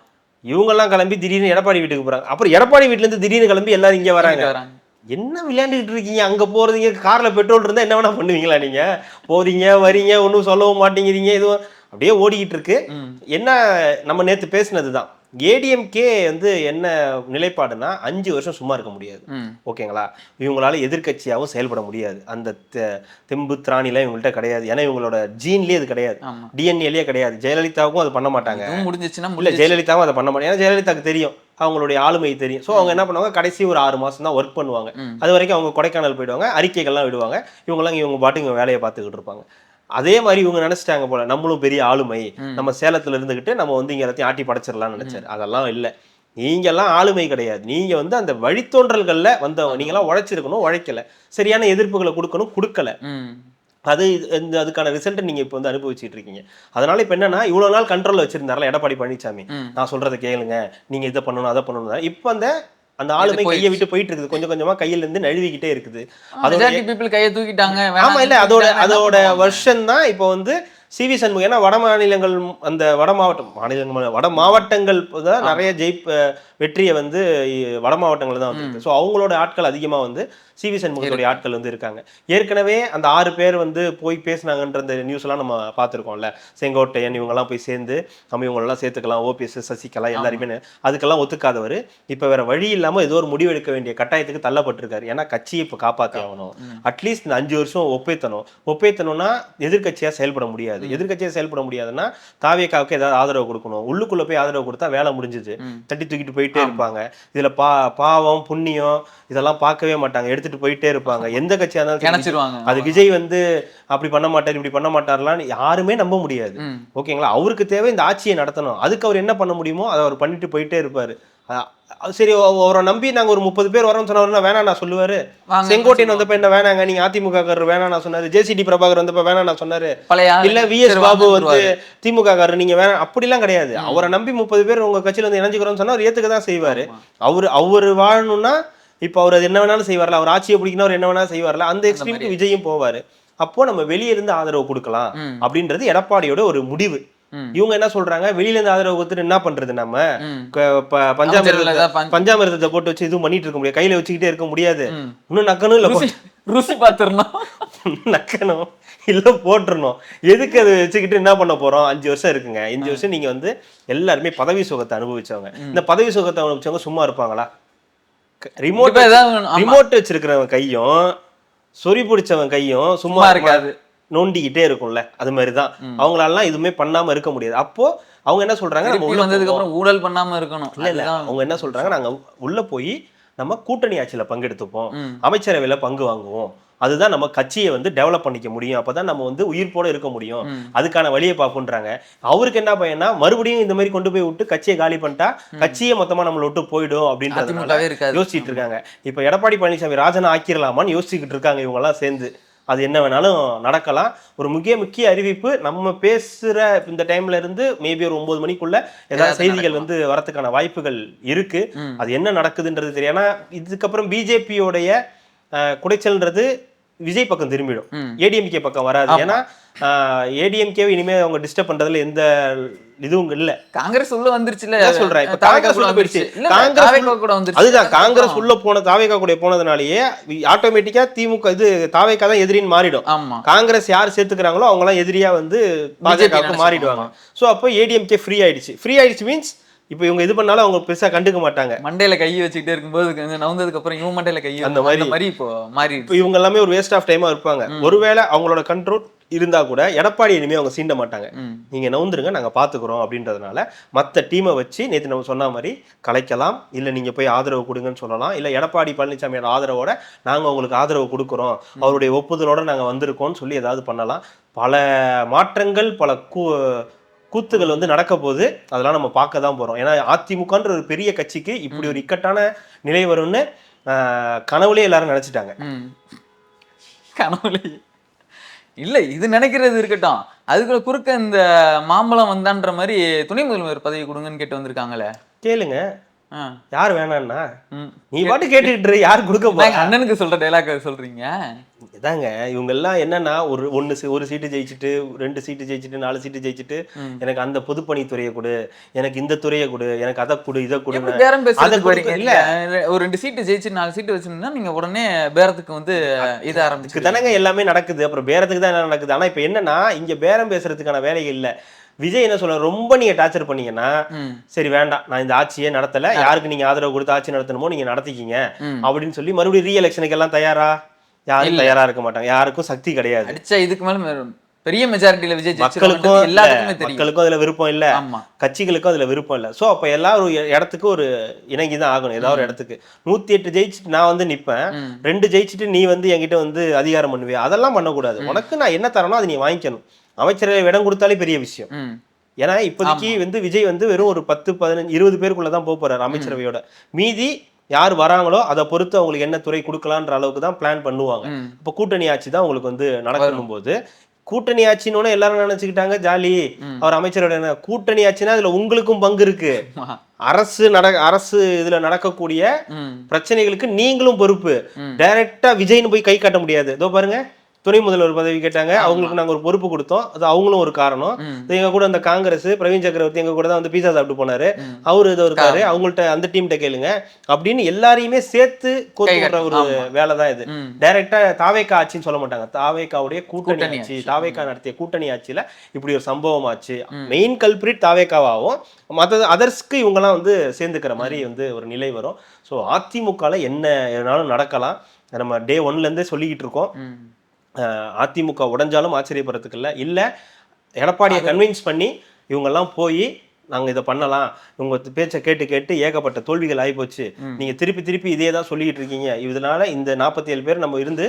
இவங்கெல்லாம் கிளம்பி திடீர்னு எடப்பாடி வீட்டுக்கு போறாங்க. அப்புறம் எடப்பாடி வீட்டுல இருந்து திடீர்னு கிளம்பி எல்லாரும் இங்க வராங்க. என்ன விளையாண்டுக்கிட்டு இருக்கீங்க, அங்க போறீங்க, கார்ல பெட்ரோல் இருந்தா என்ன வேணா பண்ணுவீங்களா, நீங்க போறீங்க வரீங்க, ஒன்றும் சொல்லவும் மாட்டேங்கிறீங்க, இதுவும் அப்படியே ஓடிக்கிட்டு இருக்கு. என்ன நம்ம நேத்து பேசினதுதான், ஏடிஎம்கே வந்து என்ன நிலைப்பாடுனா 5 வருஷம் சும்மா இருக்க முடியாது. ஓகேங்களா. இவங்களால எதிர்கட்சியாகவும் செயல்பட முடியாது. அந்த தெம்பு திராணிலாம் இவங்கள்ட்ட கிடையாது. ஏன்னா இவங்களோட ஜீன்லயே அது கிடையாது, டிஎன்ஏலயே கிடையாது. ஜெயலலிதாவுக்கும் அது பண்ண மாட்டாங்க. இல்ல ஜெயலலிதாவும் அதை பண்ண மாட்டாங்க. ஏன்னா ஜெயலலிதாவுக்கு தெரியும், அவங்களுடைய ஆளுமை தெரியும். ஸோ அவங்க என்ன பண்ணுவாங்க, கடைசி ஒரு 6 மாசம் தான் ஒர்க் பண்ணுவாங்க. அது வரைக்கும் அவங்க கொடைக்கானல் போயிடுவாங்க, அறிக்கைகள்லாம் விடுவாங்க. இவங்க பாட்டுங்க வேலையை பார்த்துக்கிட்டு இருப்பாங்க. அதே மாதிரி இவங்க நினைச்சிட்டாங்க போல, நம்மளும் பெரிய ஆளுமை, நம்ம சேலத்துல இருந்துகிட்டு நம்ம வந்து இங்க எல்லாத்தையும் ஆட்டி படைச்சிடலாம்னு நினைச்சாரு. அதெல்லாம் இல்லை. நீங்க எல்லாம் ஆளுமை கிடையாது. நீங்க வந்து அந்த வழித்தோன்றல்கள்ல வந்தவங்க. நீங்க எல்லாம் உழைச்சிருக்கணும், உழைக்கல. சரியான எதிர்ப்புகளை கொடுக்கணும், கொடுக்கல. அதுக்கான ரிசல்ட் நீங்க இப்ப வந்து அனுபவிச்சுட்டு இருக்கீங்க. அதனால இப்ப என்னன்னா, இவ்வளவு நாள் கண்ட்ரோல்ல வச்சிருந்தாருல எடப்பாடி பழனிசாமி, நான் சொல்றதை கேளுங்க, நீங்க இதை பண்ணணும் அதை பண்ணணும். இப்ப அந்த ஆளுமை கையை விட்டு போயிட்டு இருக்குது, கொஞ்சம் கொஞ்சமா கையில இருந்து நழுவிக்கிட்டே இருக்குது. கையை தூக்கிட்டாங்க. ஆமா, இல்ல அதோட வெர்ஷன் தான் இப்போ வந்து சிவி சண்முகம் ஏன்னா வட மாநிலங்கள் அந்த வட மாவட்டங்கள் தான் நிறைய வெற்றியை வந்து வட மாவட்டங்கள் தான் வந்துருக்கு. ஸோ அவங்களோட ஆட்கள் அதிகமாக வந்து சிவி சண்முகத்துடைய ஆட்கள் வந்து இருக்காங்க. ஏற்கனவே அந்த 6 பேர் வந்து போய் பேசினாங்கன்ற அந்த நியூஸ் எல்லாம் நம்ம பார்த்துருக்கோம்ல. செங்கோட்டையன் இவங்கெல்லாம் போய் சேர்ந்து நம்ம இவங்களெல்லாம் சேர்த்துக்கலாம், ஓபிஎஸ் சசிகலா எல்லாருமே அதுக்கெல்லாம் ஒத்துக்காதவர் இப்போ வேற வழி இல்லாமல் ஏதோ ஒரு முடிவெடுக்க வேண்டிய கட்டாயத்துக்கு தள்ளப்பட்டிருக்காரு. ஏன்னா கட்சியை இப்போ காப்பாற்றி ஆகணும். அட்லீஸ்ட் இந்த 5 வருஷம் ஒப்பேத்தணும்னா எதிர்கட்சியாக செயல்பட முடியாது. எதிர்கட்சியாக செயல்பட முடியாதுன்னா தாவேகாவுக்கு ஏதாவது ஆதரவு கொடுக்கணும். உள்ளுக்குள்ள போய் ஆதரவு கொடுத்தா வேலை முடிஞ்சுது, தட்டி தூக்கிட்டு போயிட்டே இருப்பாங்க. இதுல பாவம் புண்ணியம் இதெல்லாம் பார்க்கவே மாட்டாங்க, எடுத்துட்டு போயிட்டே இருப்பாங்க. எந்த கட்சியா இருந்தாலும் அது விஜய் வந்து அப்படி பண்ண மாட்டார் இப்படி பண்ண மாட்டார்லாம் யாருமே நம்ப முடியாது. ஓகேங்களா? அவருக்கு தேவை இந்த ஆட்சியை நடத்தணும். அதுக்கு அவர் என்ன பண்ண முடியுமோ அதை அவர் பண்ணிட்டு போயிட்டே இருப்பாரு. சரி, அவரை நம்பி நாங்க ஒரு 30 பேர் வரோம்னு சொன்னா வேணா நான் சொல்லுவாரு. செங்கோட்டையன் வந்தப்ப என்ன வேணாங்க, நீங்க அதிமுக வேணா நான் சொன்னாரு. ஜேசிடி பிரபாகர் வந்தப்ப வேணா நான் சொன்னாரு. இல்ல விஎஸ் பாபு வந்து திமுக காரர் நீங்க வேணா, அப்படிலாம் கிடையாது. அவரை நம்பி 30 பேர் உங்க கட்சியில வந்து இணைஞ்சுக்கிறோம்னு சொன்னா அவர் ஏத்துக்கதான் செய்வாரு. அவரு வாழணும்னா இப்ப அவர் அது என்ன வேணாலும் செய்வார்ல, அவர் ஆட்சியை பிடிக்கணும், அவர் என்ன வேணாலும் செய்வார்ல, அந்த எக்ஸ்ட்ரீமுக்கு விஜயும் போவாரு. அப்போ நம்ம வெளியே இருந்து ஆதரவு கொடுக்கலாம் அப்படின்றது எடப்பாடியோட ஒரு முடிவு. இவங்க என்ன சொல்றாங்க, வெளியில இருந்து ஆதரவு கொடுத்துட்டு என்ன பண்றது, நம்ம பஞ்சாமிரதத்தை போட்டு வச்சு இதுவும் பண்ணிட்டு இருக்க முடியாது, கையில வச்சுக்கிட்டே இருக்க முடியாது. இன்னும் நக்கணும் இல்ல ருசி பாத்துறணும், நக்கணும் இல்ல போட்டுறணும். எதுக்கு அதை வச்சுக்கிட்டு என்ன பண்ண போறோம்? 5 வருஷம் இருக்குங்க. 5 வருஷம் நீங்க வந்து எல்லாருமே பதவி சுகத்தை அனுபவிச்சவங்க. இந்த பதவி சுகத்தை அனுபவிச்சவங்க சும்மா இருப்பாங்களா? ரிமோட் வச்சிருக்கிறவன் கையும் சொறி பிடிச்சவன் கையும் சும்மா இருக்காது, நோண்டிக்கிட்டே இருக்கும்ல. அது மாதிரிதான் அவங்களாலாம் எதுவுமே பண்ணாம இருக்க முடியாது. அப்போ அவங்க என்ன சொல்றாங்க, நம்ம உள்ள வந்ததுக்கு அப்புறம் ஊழல் பண்ணாம இருக்கணும். இல்ல அவங்க என்ன சொல்றாங்க, நாங்க உள்ள போய் நம்ம கூட்டணி ஆட்சியில பங்கெடுத்துப்போம், அமைச்சரவையில பங்கு வாங்குவோம், அதுதான் நம்ம கட்சியை வந்து டெவலப் பண்ணிக்க முடியும், அப்பதான் நம்ம வந்து உயிர்ப்போட இருக்க முடியும், அதுக்கான வழியை பார்ப்போன்றாங்க. அவருக்கு என்ன பையனா, மறுபடியும் இந்த மாதிரி கொண்டு போய் விட்டு கட்சியை காலி பண்ணிட்டா கட்சியை மொத்தமா நம்மளை விட்டு போயிடும் அப்படின்றதுனால யோசிச்சுட்டு இருக்காங்க. இப்ப எடப்பாடி பழனிசாமி ராஜனை ஆக்கிரலாமான்னு யோசிச்சுக்கிட்டு இருக்காங்க இவங்க எல்லாம் சேர்ந்து. அது என்ன வேணாலும் நடக்கலாம். ஒரு முக்கிய அறிவிப்பு நம்ம பேசுற இந்த டைம்ல இருந்து மேபி ஒரு 9 மணிக்குள்ள ஏதாவது செய்திகள் வந்து வரதுக்கான வாய்ப்புகள் இருக்கு. அது என்ன நடக்குதுன்றது தெரியும். ஏன்னா இதுக்கப்புறம் பிஜேபியோடைய குடைச்சல்ன்றது விஜய் பக்கம் திரும்பிடும், ஏடிஎம்கே பக்கம் வராது. ஏன்னா ஏடிஎம்கே இனிமே அவங்க டிஸ்டர்ப் பண்றதுல எந்த இதுவும் இல்ல. காங்கிரஸ் உள்ள வந்துருச்சுல சொல்றேன். இப்ப காங்கிரஸ் உள்ள போயிடுச்சு. அதுதான் காங்கிரஸ் உள்ள போன தாவேகா கூட போனதுனாலயே ஆட்டோமேட்டிக்கா திமுக இது தாவேகா தான் எதிரின்னு மாறிடும். காங்கிரஸ் யார் சேர்த்துக்கிறாங்களோ அவங்க எல்லாம் எதிரியா வந்து பாஜகவுக்கு மாறிடுவாங்க. சோ அப்போ ஏடிஎம்கே ஃப்ரீ ஆயிடுச்சு மீன்ஸ் இப்ப இவங்க இது பண்ணாலும் அவங்க பெருசா கண்டுக்க மாட்டாங்க. மண்டையில கையை வச்சுக்கிட்டே இருக்கும்போது நவுந்ததுக்கு அப்புறம் இவங்க மண்டையில கையை அந்த மாதிரி இப்போ மாறி இவங்க எல்லாமே ஒரு வேஸ்ட் ஆஃப் டைமா இருப்பாங்க. ஒருவேளை அவங்களோட கண்ட்ரோல் இருந்தா கூட எடப்பாடி இனிமே அவங்க சீண்ட மாட்டாங்க. நீங்க நவுந்துருங்க, நாங்க பாத்துக்கிறோம் அப்படின்றதுனால மத்த டீமை வச்சு நேற்று நம்ம சொன்ன மாதிரி கலைக்கலாம். இல்ல நீங்க போய் ஆதரவு கொடுங்கன்னு சொல்லலாம். இல்ல எடப்பாடி பழனிசாமியோட ஆதரவோட நாங்க உங்களுக்கு ஆதரவு கொடுக்குறோம், அவருடைய ஒப்புதலோட நாங்க வந்திருக்கோம்னு சொல்லி ஏதாவது பண்ணலாம். பல மாற்றங்கள் பல கூத்துகள் வந்து நடக்க போது, அதெல்லாம் நம்ம பார்க்க தான் போறோம். ஏன்னா அதிமுகன்ற ஒரு பெரிய கட்சிக்கு இப்படி ஒரு இக்கட்டான நிலை வரும்னு கனவுலயே எல்லாரும் நினைச்சிட்டாங்க. கனவுலே இல்ல, இது நினைக்கிறது இருக்கட்டும், அதுக்குள்ள குறுக்க இந்த மாம்பழம் வந்தான்ற மாதிரி துணை முதல்வர் பதவி கொடுங்கன்னு கேட்டு வந்திருக்காங்களே. கேளுங்க, யார் வேணான்னா நீ பாட்டு கேட்டுக்கிட்டு யார் கொடுக்க போறாங்க? அண்ணனுக்கு சொல்ற டைலாக் சொல்றீங்க. இதாங்க இவங்க எல்லாம் என்னன்னா, ஒரு சீட்டு ஜெயிச்சுட்டு 2 சீட்டு ஜெயிச்சுட்டு 4 சீட்டு ஜெயிச்சுட்டு எனக்கு அந்த பொதுப்பணித்துறையை கொடு, எனக்கு இந்த துறையை கொடு, எனக்கு அதை கொடு, இதை கொடு, இல்ல ஒரு 2 சீட்டு ஜெயிச்சு 4 சீட்டு வச்சிருந்தா நீங்க உடனே பேரத்துக்கு வந்து இதை ஆரம்பிச்சு தானங்க எல்லாமே நடக்குது. அப்புறம் பேரத்துக்கு தான் என்ன நடக்குது. ஆனா இப்ப என்னன்னா, இங்க பேரம் பேசுறதுக்கான வேலைகள் இல்ல. விஜய் என்ன சொல்ற, ரொம்ப நீங்க டார்ச்சர் பண்ணீங்கன்னா சரி வேண்டாம், நான் இந்த ஆட்சியே நடத்தல, யாருக்கு நீங்க ஆதரவு கொடுத்து ஆட்சி நடத்தணுமோ நீங்க நடத்திக்கிங்க அப்படின்னு சொல்லி மறுபடியும் ரீ எலெக்ஷனுக்கு எல்லாம் தயாரா? யாரும் தயாரா இருக்க மாட்டாங்க. யாருக்கும் சக்தி கிடையாது. இதுக்கு மேல பெரிய மெஜாரிட்டியில விஜய் மக்களுக்கும் அதுல விருப்பம் இல்ல, கட்சிகளுக்கும் அதுல விருப்பம் இல்ல. சோ அப்ப எல்லாரும் ஒரு இடத்துக்கு ஒரு இணங்கிதான் ஆகணும். ஏதாவது ஒரு இடத்துக்கு 108 ஜெயிச்சுட்டு நான் வந்து நிப்பேன், 2 ஜெயிச்சுட்டு நீ வந்து என்கிட்ட வந்து அதிகாரம் பண்ணுவியா? அதெல்லாம் பண்ணக்கூடாது. உனக்கு நான் என்ன தரணும் அதை நீ வாங்கிக்கணும். அமைச்சரவை இடம் கொடுத்தாலே பெரிய விஷயம். ஏன்னா இப்போதைக்கு வந்து விஜய் வந்து வெறும் ஒரு 10, 15, 20 பேருக்குள்ளதான் போக போறாரு அமைச்சரவையோட. மீதி யார் வராங்களோ அதை பொறுத்து அவங்களுக்கு என்ன துறை கொடுக்கலான்ற அளவுக்கு தான் பிளான் பண்ணுவாங்க. இப்போ கூட்டணி ஆட்சி தான் உங்களுக்கு வந்து நடக்கணும் போது, கூட்டணி ஆட்சின்னு எல்லாரும் நினைச்சுக்கிட்டாங்க ஜாலி, அவர் அமைச்சரோட கூட்டணி ஆட்சினா அதுல உங்களுக்கும் பங்கு இருக்கு. அரசு இதுல நடக்கக்கூடிய பிரச்சனைகளுக்கு நீங்களும் பொறுப்பு. டைரக்டா விஜய்னு போய் கை காட்ட முடியாது. இதோ பாருங்க, துணை முதல்வர் பதவி கேட்டாங்க, அவங்களுக்கு நாங்க ஒரு பொறுப்பு கொடுத்தோம், அது அவங்களும் ஒரு காரணம். எங்க கூட அந்த காங்கிரஸ் பிரவீன் சக்கரவர்த்தி எங்க கூட தான் வந்து பீஸா சாப்பிட்டு போனாரு, அவரு இதோ இருக்காரு, அவங்கள்ட்ட அந்த டீம்கிட்ட கேளுங்க அப்படின்னு எல்லாரையுமே சேர்த்து கோத்து விடுற ஒரு வேலை தான் இது. டைரக்டா தாவேகா ஆட்சின்னு சொல்ல மாட்டாங்க, தாவேகாவுடைய கூட்டணி ஆட்சி, தாவேகா நடத்திய கூட்டணி ஆட்சியில இப்படி ஒரு சம்பவம் ஆச்சு. மெயின் கல்பிரிட் தாவேகாவாகவும் மற்ற அதர்ஸ்க்கு இவங்கெல்லாம் வந்து சேர்ந்துக்கிற மாதிரி வந்து ஒரு நிலை வரும். ஸோ அதிமுகவில் என்ன எதுனாலும் நடக்கலாம். நம்ம டே 1லேருந்தே சொல்லிக்கிட்டு இருக்கோம். அதிமுக உடைஞ்சாலும் ஆச்சரியப்படுறதுக்கு இல்லை எடப்பாடியை கன்வின்ஸ் பண்ணி இவங்கெல்லாம் போய் நாங்கள் இதை பண்ணலாம், இவங்க பேச்சை கேட்டு கேட்டு ஏகப்பட்ட தோல்விகள் ஆகிப்போச்சு, நீங்கள் திருப்பி இதே தான் சொல்லிக்கிட்டு இருக்கீங்க, இதனால இந்த 47 பேர் நம்ம இருந்து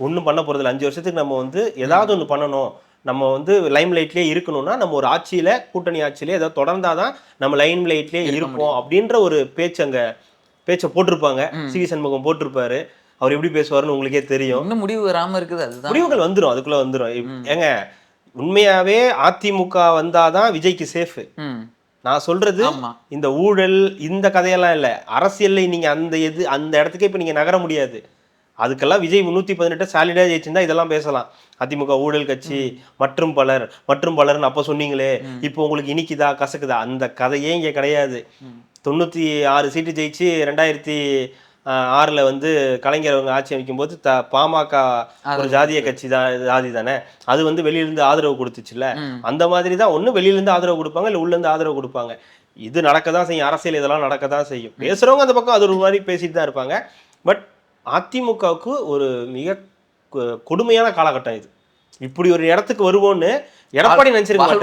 ஒன்றும் பண்ண போகிறதில்ல, 5 வருஷத்துக்கு நம்ம வந்து ஏதாவது ஒன்று பண்ணணும், நம்ம வந்து லைம் லைட்லேயே இருக்கணும்னா நம்ம ஒரு ஆட்சியில் கூட்டணி ஆட்சியிலே ஏதாவது தொடர்ந்தாதான் நம்ம லைம் லைட்லேயே இருப்போம் அப்படின்ற ஒரு பேச்சை போட்டிருப்பாங்க. சி வி சண்முகம் போட்டிருப்பாரு. அவர் எப்படி பேசுவாருன்னு உங்களுக்கே தெரியும். இன்னும் முடிவு வராம இருக்குது, அதுதான் முடிவுகள் வந்துடும், அதுக்குள்ள வந்துடும். ஏங்க உண்மையாவே அதிமுக வந்தாதான் விஜய்க்கு சேஃப். நான் சொல்றது இந்த ஊழல் இந்த கதையெல்லாம் இல்ல, அரசியல்ல நீங்க அந்த இடத்துக்கே இப்ப நீங்க நகர முடியாது. அதுக்கெல்லாம் விஜய் 118 சாலிடா ஜெயிச்சிருந்தா இதெல்லாம் பேசலாம். அதிமுக ஊழல் கட்சி மற்றும் பலர்னு அப்ப சொன்னீங்களே, இப்போ உங்களுக்கு இனிக்குதா கசக்குதா, அந்த கதையே இங்க கிடையாது. 96 சீட்டு ஜெயிச்சு 2006ல் வந்து கலைஞர் அவங்க ஆட்சி அமைக்கும் போது பாமக ஒரு ஜாதிய கட்சி ஜாதி தானே, அது வந்து வெளியிலிருந்து ஆதரவு கொடுத்துச்சுல்ல, அந்த மாதிரி தான் ஒன்று வெளியிலிருந்து ஆதரவு கொடுப்பாங்க இல்லை உள்ளேருந்து ஆதரவு கொடுப்பாங்க. இது நடக்க தான் செய்யும், அரசியல் இதெல்லாம் நடக்க தான் செய்யும். பேசுறவங்க அந்த பக்கம் அது ஒரு மாதிரி பேசிட்டு தான் இருப்பாங்க. பட் அதிமுகவுக்கு ஒரு மிக கொடுமையான காலகட்டம் இது. இப்படி ஒரு இடத்துக்கு வருவோன்னு எடப்பாடி நினைச்சிருக்காரு.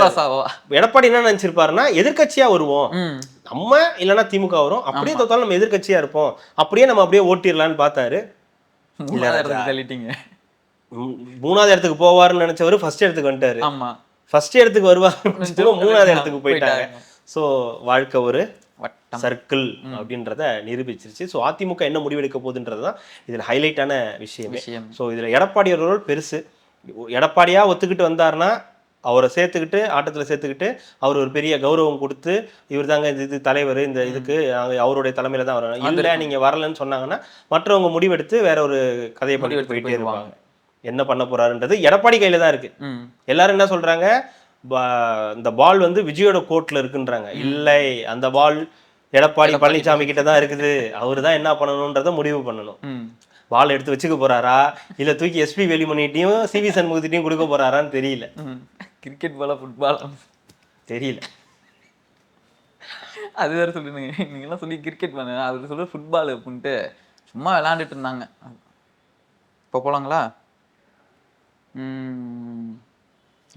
எடப்பாடி என்ன நினைச்சிருப்பாருன்னா எதிர்கட்சியா வருவோம் நம்ம, இல்லைன்னா திமுக வரும், அப்படியே தோத்தாலும் நம்ம எதிர்கட்சியா இருப்போம், அப்படியே நம்ம அப்படியே ஓட்டிடலான்னு பார்த்தாரு. 3வது இடத்துக்கு போவாருன்னு நினைச்சவரு ஃபர்ஸ்ட் இடத்துக்கு வந்துட்டாரு. ஃபர்ஸ்ட் இடத்துக்கு வருவாரு, 3வது இடத்துக்கு போயிட்டாங்க. ஸோ வாழ்க்கை ஒரு சர்க்கிள் அப்படின்றத நிரூபிச்சிருச்சு. ஸோ அதிமுக என்ன முடிவெடுக்க போகுதுன்றதுதான் இதில் ஹைலைட்டான விஷயமே. ஸோ இதில் எடப்பாடியோட ரோல் பெருசு. எடப்பாடியா ஒத்துக்கிட்டு வந்தாருன்னா அவரை சேர்த்துக்கிட்டு ஆட்டத்தில் சேர்த்துக்கிட்டு அவர் ஒரு பெரிய கௌரவம் கொடுத்து இவர் தாங்க இது தலைவர், இந்த இதுக்கு அவருடைய தலைமையில தான் வரணும், இல்லை நீங்கள் வரலன்னு சொன்னாங்கன்னா மற்றவங்க முடிவெடுத்து வேற ஒரு கதையை பண்ணிட்டு போயிட்டே இருப்பாங்க. என்ன பண்ண போறாருன்றது எடப்பாடி கையில தான் இருக்கு. எல்லாரும் என்ன சொல்றாங்க, இந்த பால் வந்து விஜயோட கோர்ட்ல இருக்குன்றாங்க. இல்லை, அந்த பால் எடப்பாடி பழனிசாமி கிட்ட தான் இருக்குது. அவரு தான் என்ன பண்ணணும்ன்றத முடிவு பண்ணணும். பால் எடுத்து வச்சுக்க போறாரா இல்ல தூக்கி எஸ்பி வேலுமணிட்டையும் சிவி சண்முகத்திட்டையும் கொடுக்க போறாரான்னு தெரியல. கிரிக்கெட் பாலா ஃபுட்பால் தெரியல, அது வேற சொல்லுங்க. நீங்கெல்லாம் சொல்லி கிரிக்கெட் பண்ண, அவர் சொல்ல ஃபுட்பால் அப்படின்ட்டு சும்மா விளையாண்டுட்டு இருந்தாங்க. இப்போ போலாங்களா?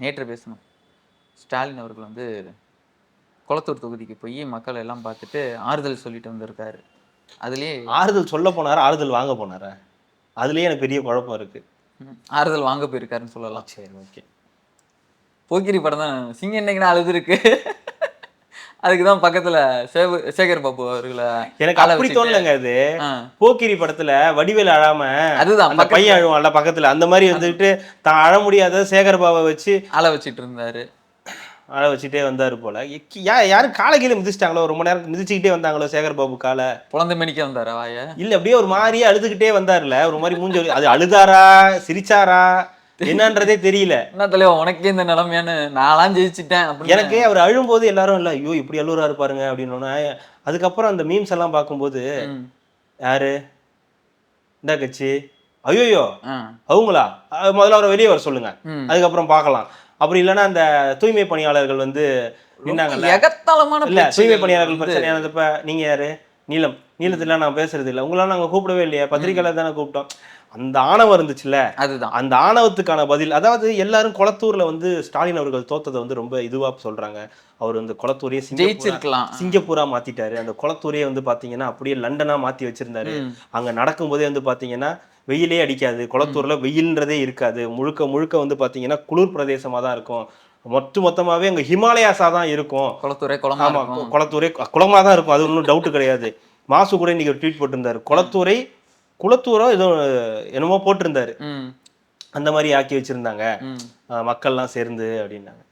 நேற்று பேசணும். ஸ்டாலின் அவர்கள் வந்து குளத்தூர் தொகுதிக்கு போய் மக்கள் எல்லாம் பார்த்துட்டு ஆறுதல் சொல்லிட்டு வந்திருக்காரு. அதுலயே ஆறுதல் சொல்ல போனாரா ஆறுதல் வாங்க போனாரா, அதுலயே எனக்கு பெரிய குழப்பம் இருக்கு. ஆறுதல் வாங்க போயிருக்காருன்னு சொல்லலாம். சரி, ஓகே. போக்கிரி படம் தான் சிங்க என்னைக்குன்னா அழுது இருக்கு. அதுக்குதான் பக்கத்துல சேகர் பாபு அவர்களை எனக்கு அப்படி தோணலங்க. அது போக்கிரி படத்துல வடிவேல் அழாம அதுதான் அந்த பையன் அழுவான்ல பக்கத்துல, அந்த மாதிரி வந்துட்டு தான் அழ முடியாத சேகர் பாபை வச்சு அழ வச்சுட்டு இருந்தாரு. அழ வச்சுட்டே வந்தாரு போல. யாரும் காலை கீழே மிதிச்சிட்டாங்களோ, ரொம்ப நேரம் மிதிச்சுக்கிட்டே வந்தாங்களோ சேகர் பாபு காலை குழந்தை மணிக்க வந்தாரா வாய இல்ல அப்படியே ஒரு மாதிரியே அழுதுகிட்டே வந்தாருல, ஒரு மாதிரி மூஞ்ச அது அழுதாரா சிரிச்சாரா என்னன்றதே தெரியல. என்ன தலைவா உனக்கே இந்த நிலைமையானு, நான்லாம் ஜெயிச்சுட்டேன். எனக்கு அவர் அழும்போது எல்லாரும் இல்ல ஐயோ இப்படி அழுறாரு பாருங்க அப்படின்னு. அதுக்கப்புறம் அந்த மீம்ஸ் எல்லாம் பார்க்கும்போது யாரு இந்த கட்சி ஐயோயோ அவங்களா, முதல்ல அவரை வெளியே வர சொல்லுங்க, அதுக்கப்புறம் பார்க்கலாம். அப்படி இல்லைன்னா அந்த தூய்மை பணியாளர்கள் வந்து நின்னாங்கல்ல, இல்ல தூய்மை பணியாளர்கள் பிரச்சனையானது. நீங்க யாரு நீளத்துல நான் பேசுறது இல்லை, உங்களால நாங்க கூப்பிடவே இல்லையா, பத்திரிகையாளர் தானே கூப்பிட்டோம். அந்த ஆணவம் இருந்துச்சுல்ல, அதுதான் அந்த ஆணவத்துக்கான பதில். அதாவது எல்லாரும் குளத்தூர்ல வந்து ஸ்டாலின் அவர்கள் தோத்ததை வந்து ரொம்ப இதுவா சொல்றாங்க. அவர் வந்து குளத்தூரையே சிங்கப்பூரா மாத்திட்டாரு. அந்த குளத்தூரையே வந்து பாத்தீங்கன்னா அப்படியே லண்டனா மாத்தி வச்சிருந்தாரு. அங்க நடக்கும்போதே வந்து பாத்தீங்கன்னா வெயிலே அடிக்காது, குளத்தூர்ல வெயில்ன்றதே இருக்காது, முழுக்க முழுக்க வந்து பாத்தீங்கன்னா குளிர் பிரதேசமா தான் இருக்கும். மொத்தமாவே அங்க ஹிமாலயாஸா தான் இருக்கும். குளத்தூரே குளமா தான் இருக்கும், அது ஒன்றும் டவுட் கிடையாது. மாசு கூட இன்னைக்கு ஒரு ட்வீட் போட்டிருந்தாரு, குளத்தூரோ ஏதோ என்னமோ போட்டிருந்தாரு, அந்த மாதிரி ஆக்கி வச்சிருந்தாங்க மக்கள்லாம் சேர்ந்து அப்படின்னாங்க.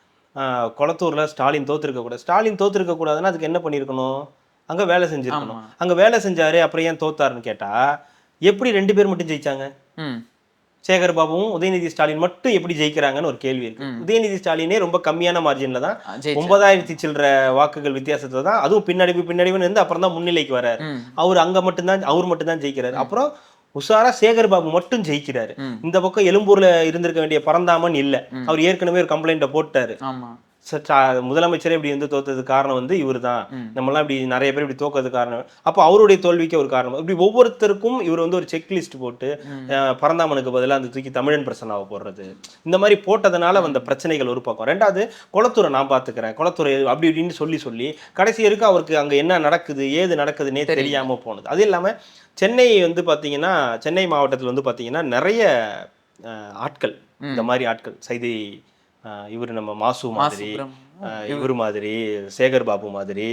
குளத்தூர்ல ஸ்டாலின் தோத்துருக்க கூடாதுன்னா அதுக்கு என்ன பண்ணிருக்கணும், அங்க வேலை செஞ்சிருக்கணும். அங்க வேலை செஞ்சாரு, அப்புறம் ஏன் தோத்தாருன்னு கேட்டா எப்படி 2 பேர் மட்டும் ஜெயிச்சாங்க? சேகர் பாபுவும் உதயநிதி ஸ்டாலின் மட்டும் எப்படி ஜெயிக்கிறாங்கன்னு ஒரு கேள்வி இருக்கு. உதயநிதி ஸ்டாலினே ரொம்ப கம்மியான மார்ஜின்ல தான் 9,000 சில்லற வாக்குகள் வித்தியாசத்துல தான், அதுவும் பின்னடைவுன்னு இருந்து அப்புறம் தான் முன்னிலைக்கு வர்றாரு. அவர் மட்டும்தான் ஜெயிக்கிறாரு. அப்புறம் உஷாரா சேகர் பாபு மட்டும் ஜெயிக்கிறாரு. இந்த பக்கம் எழும்பூர்ல இருந்திருக்க வேண்டிய பரந்தாமன் இல்ல, அவர் ஏற்கனவே ஒரு கம்ப்ளைண்ட போட்டாரு. முதலமைச்சரே இப்படி வந்து தோத்தது காரணம் வந்து இவர் தான், நம்மலாம் இப்படி நிறைய பேர் இப்படி தோக்கிறது காரணம். அப்போ அவருடைய தோல்விக்கு ஒரு காரணம். இப்படி ஒவ்வொருத்தருக்கும் இவர் வந்து ஒரு செக்லிஸ்ட் போட்டு பரந்தாமனுக்கு பதிலாக அந்த தூக்கி தமிழன் பிரசனாவை போடுறது, இந்த மாதிரி போட்டதுனால வந்த பிரச்சனைகள் ஒரு பக்கம். ரெண்டாவது குளத்தூரை நான் பார்த்துக்கிறேன், குளத்தூரை அப்படி இப்படின்னு சொல்லி கடைசி வரைக்கும் அவருக்கு அங்கே என்ன நடக்குது ஏது நடக்குதுன்னே தெரியாமல் போனது. அது இல்லாமல் சென்னை வந்து பார்த்தீங்கன்னா, சென்னை மாவட்டத்தில் வந்து பார்த்தீங்கன்னா நிறைய ஆட்கள், இந்த மாதிரி ஆட்கள் சைதை இவர் நம்ம மாசு மாதிரி, இவர் மாதிரி, சேகர் பாபு மாதிரி,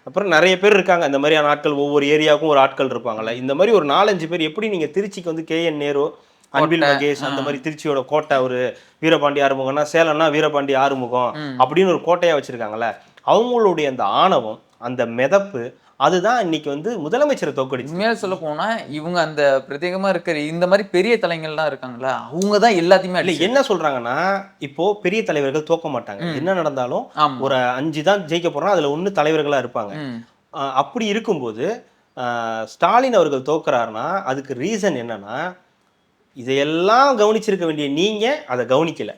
அப்புறம் நிறைய பேர் இருக்காங்க. இந்த மாதிரியான ஆட்கள் ஒவ்வொரு ஏரியாவுக்கும் ஒரு ஆட்கள் இருப்பாங்கல்ல. இந்த மாதிரி ஒரு 4-5 பேர் எப்படி நீங்க திருச்சிக்கு வந்து KN நேரு, அன்பில் மகேஷ், அந்த மாதிரி திருச்சியோட கோட்டை ஒரு வீரபாண்டி ஆறுமுகம்னா, சேலம்னா வீரபாண்டி ஆறுமுகம் அப்படின்னு ஒரு கோட்டையா வச்சிருக்காங்கல்ல. அவங்களுடைய அந்த ஆணவம், அந்த மிதப்பு, அதுதான் இன்னைக்கு வந்து முதலமைச்சரை தோக்கடிச்சு. உண்மையாக சொல்ல போனா இவங்க அந்த பிரத்யேகமா இருக்கிற இந்த மாதிரி பெரிய தலைங்கள்லாம் இருக்காங்களா, அவங்க தான் எல்லாத்தையுமே இல்லை. என்ன சொல்றாங்கன்னா, இப்போ பெரிய தலைவர்கள் தோக்க மாட்டாங்க, என்ன நடந்தாலும் ஒரு 5 தான் ஜெயிக்க போறோம், அதுல 1 தலைவர்களா இருப்பாங்க. அப்படி இருக்கும்போது ஸ்டாலின் அவர்கள் தோக்குறாருன்னா அதுக்கு ரீசன் என்னன்னா, இதையெல்லாம் கவனிச்சிருக்க வேண்டிய நீங்க அதை கவனிக்கல,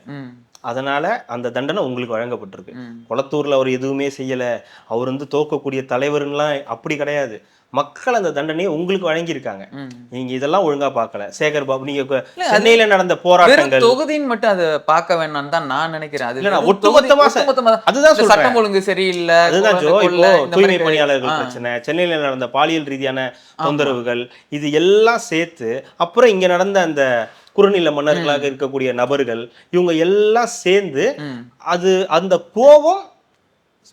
அதனால அந்த தண்டனை உங்களுக்கு வழங்கப்பட்டிருக்கு. குளத்தூர்ல அவர் எதுவுமே செய்யல, அவர் வந்து தோக்கக்கூடிய தலைவர்லாம் அப்படி கிடையாது. மக்கள் அந்த தண்டனையை உங்களுக்கு வழங்கியிருக்காங்க, நீங்க இதெல்லாம் ஒழுங்கா பார்க்கல. சேகர் பாபு, நீங்க சென்னையில நடந்த போராட்டங்கள் தொகுதின்னு மட்டும் அதை பார்க்க வேண்டாம்னு தான் நான் நினைக்கிறேன். அது ஒட்டுமொத்தமா அதுதான் சொல்றேன், சட்டம் ஒழுங்கு சரியில்லை, அதுதான் இப்போ தூய்மை பணியாளர்கள் பிரச்சனை, சென்னையில நடந்த பாலியல் ரீதியான தொந்தரவுகள், இது எல்லாம் சேர்த்து, அப்புறம் இங்க நடந்த அந்த குறுநில மன்னர்களாக இருக்கக்கூடிய நபர்கள், இவங்க எல்லாம் சேர்ந்து அது அந்த கோபம்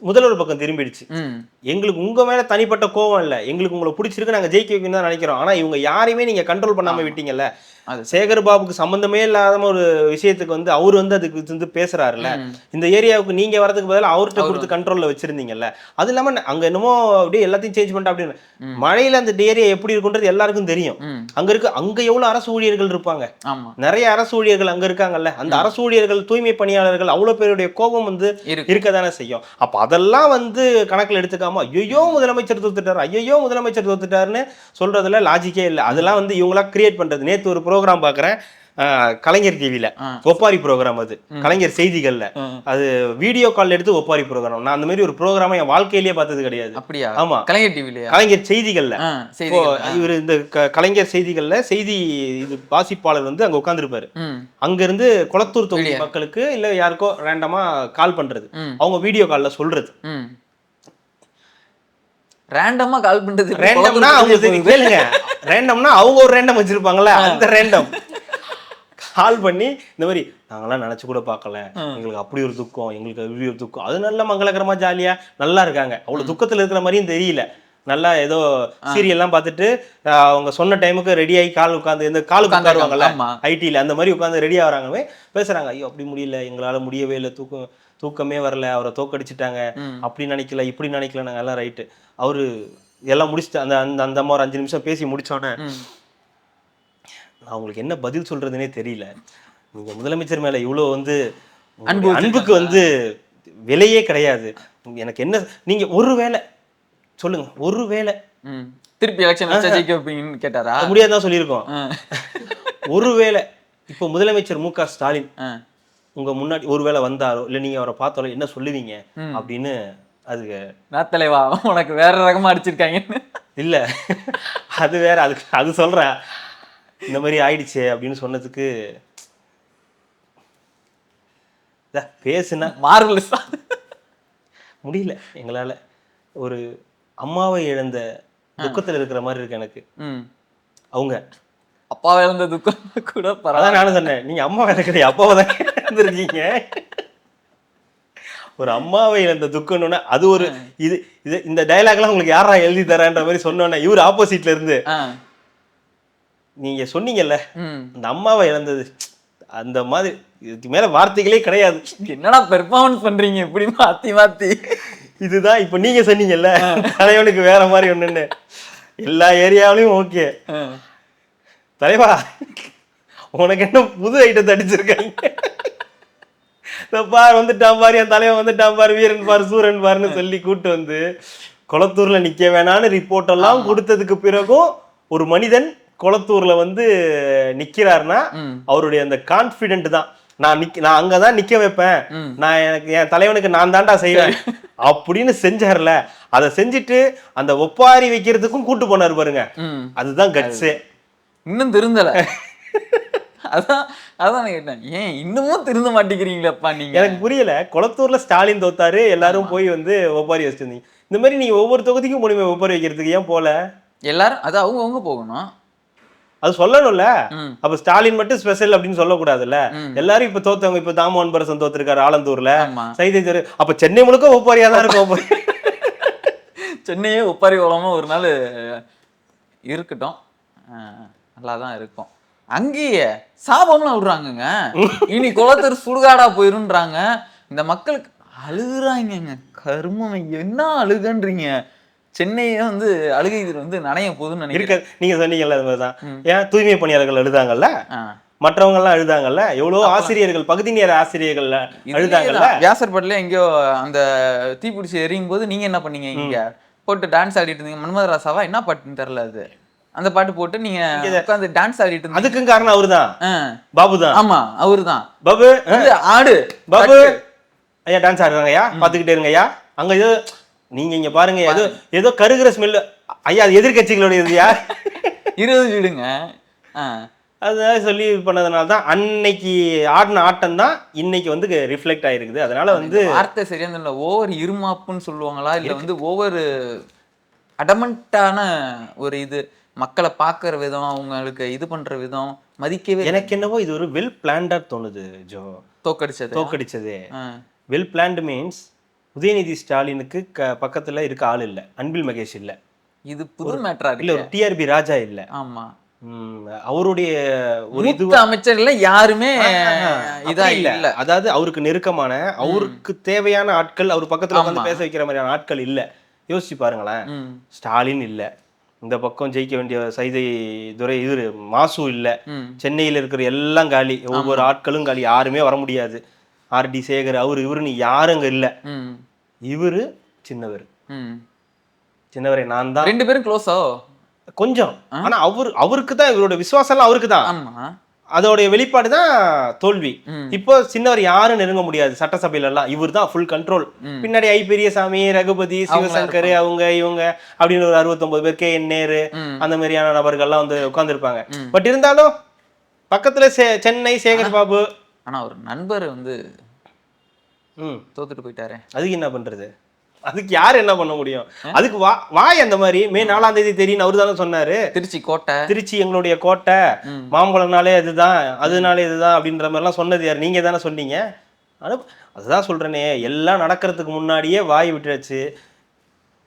முதல்வர் பக்கம் திரும்பிடுச்சு. எங்களுக்கு உங்க மேல தனிப்பட்ட கோபம் இல்ல, எங்களுக்கு உங்களை பிடிச்சிருக்கு, நாங்க ஜெயிக்க வைக்கணும்னு தான் நினைக்கிறோம். ஆனா இவங்க யாரையுமே நீங்க கண்ட்ரோல் பண்ணாம விட்டீங்கல்ல. சேகர் பாபுக்கு சம்பந்தமே இல்லாத ஒரு விஷயத்துக்கு வந்து அவர் வந்து அதுக்கு வந்து பேசுறாருல்ல, இந்த ஏரியாவுக்கு நீங்க வரதுக்கு பதிலாக அவர்கிட்ட கொடுத்து கண்ட்ரோல்ல வச்சிருந்தீங்கல்ல. அது இல்லாம அங்க என்னமோ அப்படியே எல்லாத்தையும் சேஞ்ச் பண்ணிட்டா அப்படின்னு. மழையில அந்த ஏரியா எப்படி இருக்குன்றது எல்லாருக்கும் தெரியும். அங்க எவ்வளவு அரசு ஊழியர்கள் இருப்பாங்க, நிறைய அரசு ஊழியர்கள் அங்க இருக்காங்கல்ல. அந்த அரசு ஊழியர்கள், தூய்மை பணியாளர்கள், அவ்வளவு பேருடைய கோபம் வந்து இருக்கதானே செய்யும். அப்ப அதெல்லாம் வந்து கணக்குல எடுத்துக்காம ஐயோ முதலமைச்சர் தோத்துட்டாருன்னு சொல்றதுல லாஜிக்கே இல்லை. அதெல்லாம் வந்து இவங்களா கிரியேட் பண்றது. நேத்து ஒரு ப்ரோக்ராம் பாக்குறேன், கலைஞர் டிவில ஒப்பாரி ப்ரோக்ராம், அது கலைஞர் செய்திகள்ல, அது வீடியோ கால் எடுத்து ஒப்பாரி ப்ரோக்ராம். நான் அந்த மாதிரி ஒரு ப்ரோக்ராம் என் வாழ்க்கையிலேயே பார்த்தது கிடையாது. அப்படியா? ஆமா, கலைஞர் டிவில, கலைஞர் செய்திகள்ல. இவர் இந்த கலைஞர் செய்திகள்ல செய்தி இது வாசிப்பாளர் வந்து அங்க உட்கார்ந்துருப்பாரு. அங்க இருந்து குளத்தூர் தொகுதி மக்களுக்கு இல்ல யாருக்கோ ரேண்டமா கால் பண்றது, அவங்க வீடியோ கால்ல சொல்றது. ரேண்டமா கால் பண்றது, ரேண்டம்னா அவங்க கேளுங்க, ரேண்டம்னா அவங்க ஒரு ரேண்டம் வச்சிருப்பாங்கல்ல, அந்த ரேண்டம் கால் பண்ணி இந்த மாதிரி நாங்கெல்லாம் நினைச்சு கூட பார்க்கல, எங்களுக்கு அப்படி ஒரு துக்கம், எங்களுக்கு அப்படி ஒரு துக்கம். அது நல்ல மங்களகரமா ஜாலியா நல்லா இருக்காங்க, அவ்வளவு துக்கத்துல இருக்கிற மாதிரியும் தெரியல. நல்லா ஏதோ சீரியல்லாம் பார்த்துட்டு அவங்க சொன்ன டைமுக்கு ரெடி ஆகி கால் உட்காந்து, இந்த காலுக்கு உட்காருவாங்கல்ல ஐடில, அந்த மாதிரி உட்காந்து ரெடி ஆகிறாங்கவே பேசுறாங்க. ஐயோ அப்படி முடியல, எங்களால முடியவே இல்லை, தூக்கமே வரல, அவரை தோக்கடிச்சிட்டாங்க, அப்படி நினைக்கல இப்படி நினைக்கல, நாங்கள் எல்லாம் ரைட்டு. அவரு எல்லாம் முடிச்சுட்டு அந்த அந்த அம்மா ஒரு 5 நிமிஷம் பேசி முடிச்சோன்னே நான் உங்களுக்கு என்ன பதில் சொல்றதுன்னே தெரியல. நீங்க முதலமைச்சர் மேல இவ்வளவு வந்து அன்புக்கு வந்து விலையே கிடையாது. எனக்கு என்ன, நீங்க ஒருவேளை சொல்லுங்க, ஒருவேளை திருப்பி எலெக்ஷன் ஜெயிக்க வைப்பீங்கன்னு கேட்டாரா? முடியாதுதான் சொல்லியிருக்கோம். ஒருவேளை இப்போ முதலமைச்சர் மு.க. ஸ்டாலின் உங்க முன்னாடி ஒருவேளை வந்தாரோ இல்ல நீங்க அவரை பார்த்தாலோ என்ன சொல்லுவீங்க அப்படின்னு. அதுக்கு நான் தலைவா உனக்கு வேற ரகமா அடிச்சிருக்காங்கன்னு இல்ல, அது வேற, அது சொல்றேன். இந்த மாதிரி ஆயிடுச்சு அப்படின்னு சொன்னதுக்கு பேசுனா மார்வலஸ் முடியல எங்களால. ஒரு அம்மாவை இழந்த துக்கத்துல இருக்கிற மாதிரி இருக்கு எனக்கு. அவங்க அப்பாவை இழந்த துக்கம் கூட பரவாயில்ல. நானும் சொன்னேன், நீங்க அம்மாவை இழக்கிறீங்க, அப்பாவை தான் இருந்திருக்கீங்க. ஒரு அம்மாவை இழந்த துக்கம்னு அது ஒரு இது இந்த டைலாக்லாம் உங்களுக்கு யாரா எழுதி தரான்ற மாதிரி சொன்னோன்னே இவர் ஆப்போசிட்ல இருந்து நீங்க சொன்னீங்கல்ல அந்த அம்மாவை இழந்தது, அந்த மாதிரி இதுக்கு மேல வார்த்தைகளே கிடையாது. என்னடா பெர்ஃபார்மன்ஸ் பண்றீங்க இப்படி மாத்தி மாத்தி. இதுதான் இப்ப நீங்க சொன்னீங்கல்ல தலைவனுக்கு வேற மாதிரி ஒண்ணுன்னு, எல்லா ஏரியாவிலையும் ஓகே தலைவா உனக்கு என்ன புது ஐட்டத்தை அடிச்சிருக்காங்க, பாரு வந்துட்டான் பாரு, என் தலைவன் வந்துட்டான் பாரு, வீரன் பாரு, சூரன் பாருன்னு சொல்லி கூட்டு வந்து கொளத்தூர்ல நிக்க வேணான்னு ரிப்போர்ட் எல்லாம் கொடுத்ததுக்கு பிறகும் ஒரு மனிதன் கொளத்தூர்ல வந்து நிக்கிறாருன்னா அவருடைய அந்த கான்பிடென்ட் தான். நான் அங்கதான் நிக்க வைப்பேன், நான் எனக்கு என் தலைவனுக்கு நான் தாண்டா செய்வேன் அப்படின்னு செஞ்சார்ல. அதை செஞ்சுட்டு அந்த ஒப்பாரி வைக்கிறதுக்கும் கூட்டு போனாரு பாருங்க, அதுதான் கட்ஸே. இன்னும் திருந்தல. அதான் கேட்டேன், ஏன் இன்னமும் திருந்த மாட்டேங்கிறீங்களப்பா நீங்க? எனக்கு புரியல. கொளத்தூர்ல ஸ்டாலின் தோத்தாரு, எல்லாரும் போய் வந்து ஒப்பாரி வச்சிருந்தீங்க. இந்த மாதிரி நீங்க ஒவ்வொரு தொகுதிக்கும் முடியுமே ஒப்பாரி வைக்கிறதுக்கு, ஏன் போல? எல்லாரும் அது அவங்க போகணும், அது சொல்லணும்ல. அப்ப ஸ்டாலின் மட்டும் ஸ்பெஷல் அப்படின்னு சொல்லக்கூடாதுல்ல. எல்லாரும் இப்ப தோத்தவங்க, இப்ப தாமோன் பரசன் தோத்திருக்காரு ஆலந்தூர்ல, சைதை. அப்ப சென்னை முழுக்க ஒப்பாரியா தான் இருக்கும். சென்னையே ஒப்பாரி கோலமா ஒரு நாள் இருக்கட்டும், நல்லாதான் இருக்கும். அங்கேயே சாபம்லாம் விடுறாங்கங்க, இனி குளத்தூர் சுடுகாடா போயிருன்றாங்க. இந்த மக்களுக்கு அழுகுறாங்க. கருமம், என்ன அழுகன்றீங்க? சென்னையே வந்து அழுகை இது வந்து நனைய போகுதுன்னு நினைக்கிறேன். நீங்க சொன்னீங்கல்ல, அது மாதிரிதான். ஏன் தூய்மை பணியாளர்கள் அழுதாங்கல்ல, மற்றவங்க எல்லாம் அழுதாங்கல்ல, எவ்வளவு ஆசிரியர்கள், பகுதி நேர ஆசிரியர்கள் அழுதாங்கல்ல. வியாசர்பட்டில எங்கேயோ அந்த தீப்பிடிச்சு எரியும் போது நீங்க என்ன பண்ணீங்க? இங்க போட்டு டான்ஸ் ஆடிட்டு இருந்தீங்க. மன்மதராசாவா என்ன பாட்டுன்னு தெரியல, அது அந்த பாட்டு போட்டு நீங்க உட்கார்ந்து டான்ஸ் ஆடிட்டு இருந்தீங்க. அதுக்கும் காரணம் அவருதான், பாபு தான். ஆமா, அவருதான். பாபு ஆடு, பாபு ஐயா டான்ஸ் ஆடுறாங்க ஐயா, பாத்துக்கிட்டே இருங்க ஐயா. அங்க ஏதோ நீங்க இங்க பாருங்க, ஏதோ கருகிற ஸ்மெல் ஐயா, அது எதிர்கட்சிகளுடைய இதுயா 20 வீடுங்க. அதான் சொல்லி பண்ணதுனால தான் அன்னைக்கு ஆடின ஆட்டம் தான் இன்னைக்கு வந்து ரிஃப்ளெக்ட் ஆயிருக்குது. அதனால வந்து வார்த்தை சரியா தெரியல, ஓவர் இருமாப்புன்னு சொல்லுவாங்களா, இல்ல வந்து ஓவர் அடமண்டான ஒரு இது, மக்களை பார்க்குற விதம், அவங்களுக்கு இது பண்ற விதம் மதிக்கவே. எனக்கு என்னவோ இது ஒரு வெல் பிளான்டா தோணுது ஜோ. தோக்கடிச்சது வெல் பிளான்டு மீன்ஸ் உதயநிதி ஸ்டாலினுக்கு பக்கத்துல இருக்க ஆள் இல்ல, அன்பில் மகேஷ் இல்ல, இது புது மேட்டரா இல்ல, ஒரு டிஆர்பி ராஜா இல்ல. ஆமா, அவருடைய ஒரு இது அமைச்சர்ல யாருமே இதா இல்ல. அதாவது அவருக்கு நெருக்கமான, அவருக்கு தேவையான ஆட்கள் அவர் பக்கத்துல உட்காந்து பேச வைக்கிற மாதிரியான ஆட்கள் இல்ல. யோசிச்சு பாருங்களேன். ஸ்டாலின் இல்ல, இந்த பக்கம் ஜெயிக்க வேண்டிய சைதை துரை இது மாசு இல்ல, சென்னையில இருக்கிற எல்லாம் காலி, ஒவ்வொரு ஆட்களும் காலி, யாருமே வர முடியாது. ஆர்டி சேகர் அவரு இவருன்னு யாரும் அங்க இல்ல. இவரு சின்னவரை நான் தான், 2 பேரும் க்ளோஸோ கொஞ்சம். ஆனா அவருக்கு தான் இவரோட விசுவாசம் எல்லாம் அவருக்கு தான். அதோடைய வெளிப்பாடு தான் தோல்வி. இப்போ சின்னவர் யாரும் நெருங்க முடியாது சட்டசபையில எல்லாம், இவர் தான் ஃபுல் கண்ட்ரோல். பின்னாடி ஐ பெரியசாமி, ரகுபதி, சிவசங்கர், அவங்க இவங்க அப்படின்னு ஒரு 69 பேர், கே என் நேரு, அந்த மாதிரியான நபர்கள்லாம் வந்து உட்கார்ந்துருப்பாங்க. பட் இருந்தாலும் பக்கத்துல சென்னை சேகர் பாபு. ஆனா ஒரு நண்பர் வந்து தோத்துட்டு போயிட்டாரு, அதுக்கு என்ன பண்றது? அதுக்கு யாரு என்ன பண்ண முடியும்? அதுக்கு வாய் அந்த மாதிரி மே 4ஆம் தேதி தெரியும் அவரு தானே சொன்னாரு. திருச்சி எங்களுடைய கோட்டை, மாம்பழம்னாலே அதுதான், அதனாலே இதுதான் அப்படின்ற மாதிரி எல்லாம் சொன்னது யாரு? நீங்க தானே சொன்னீங்க. அதுதான் சொல்றேனே, எல்லாம் நடக்கிறதுக்கு முன்னாடியே வாய் விட்டுருச்சு,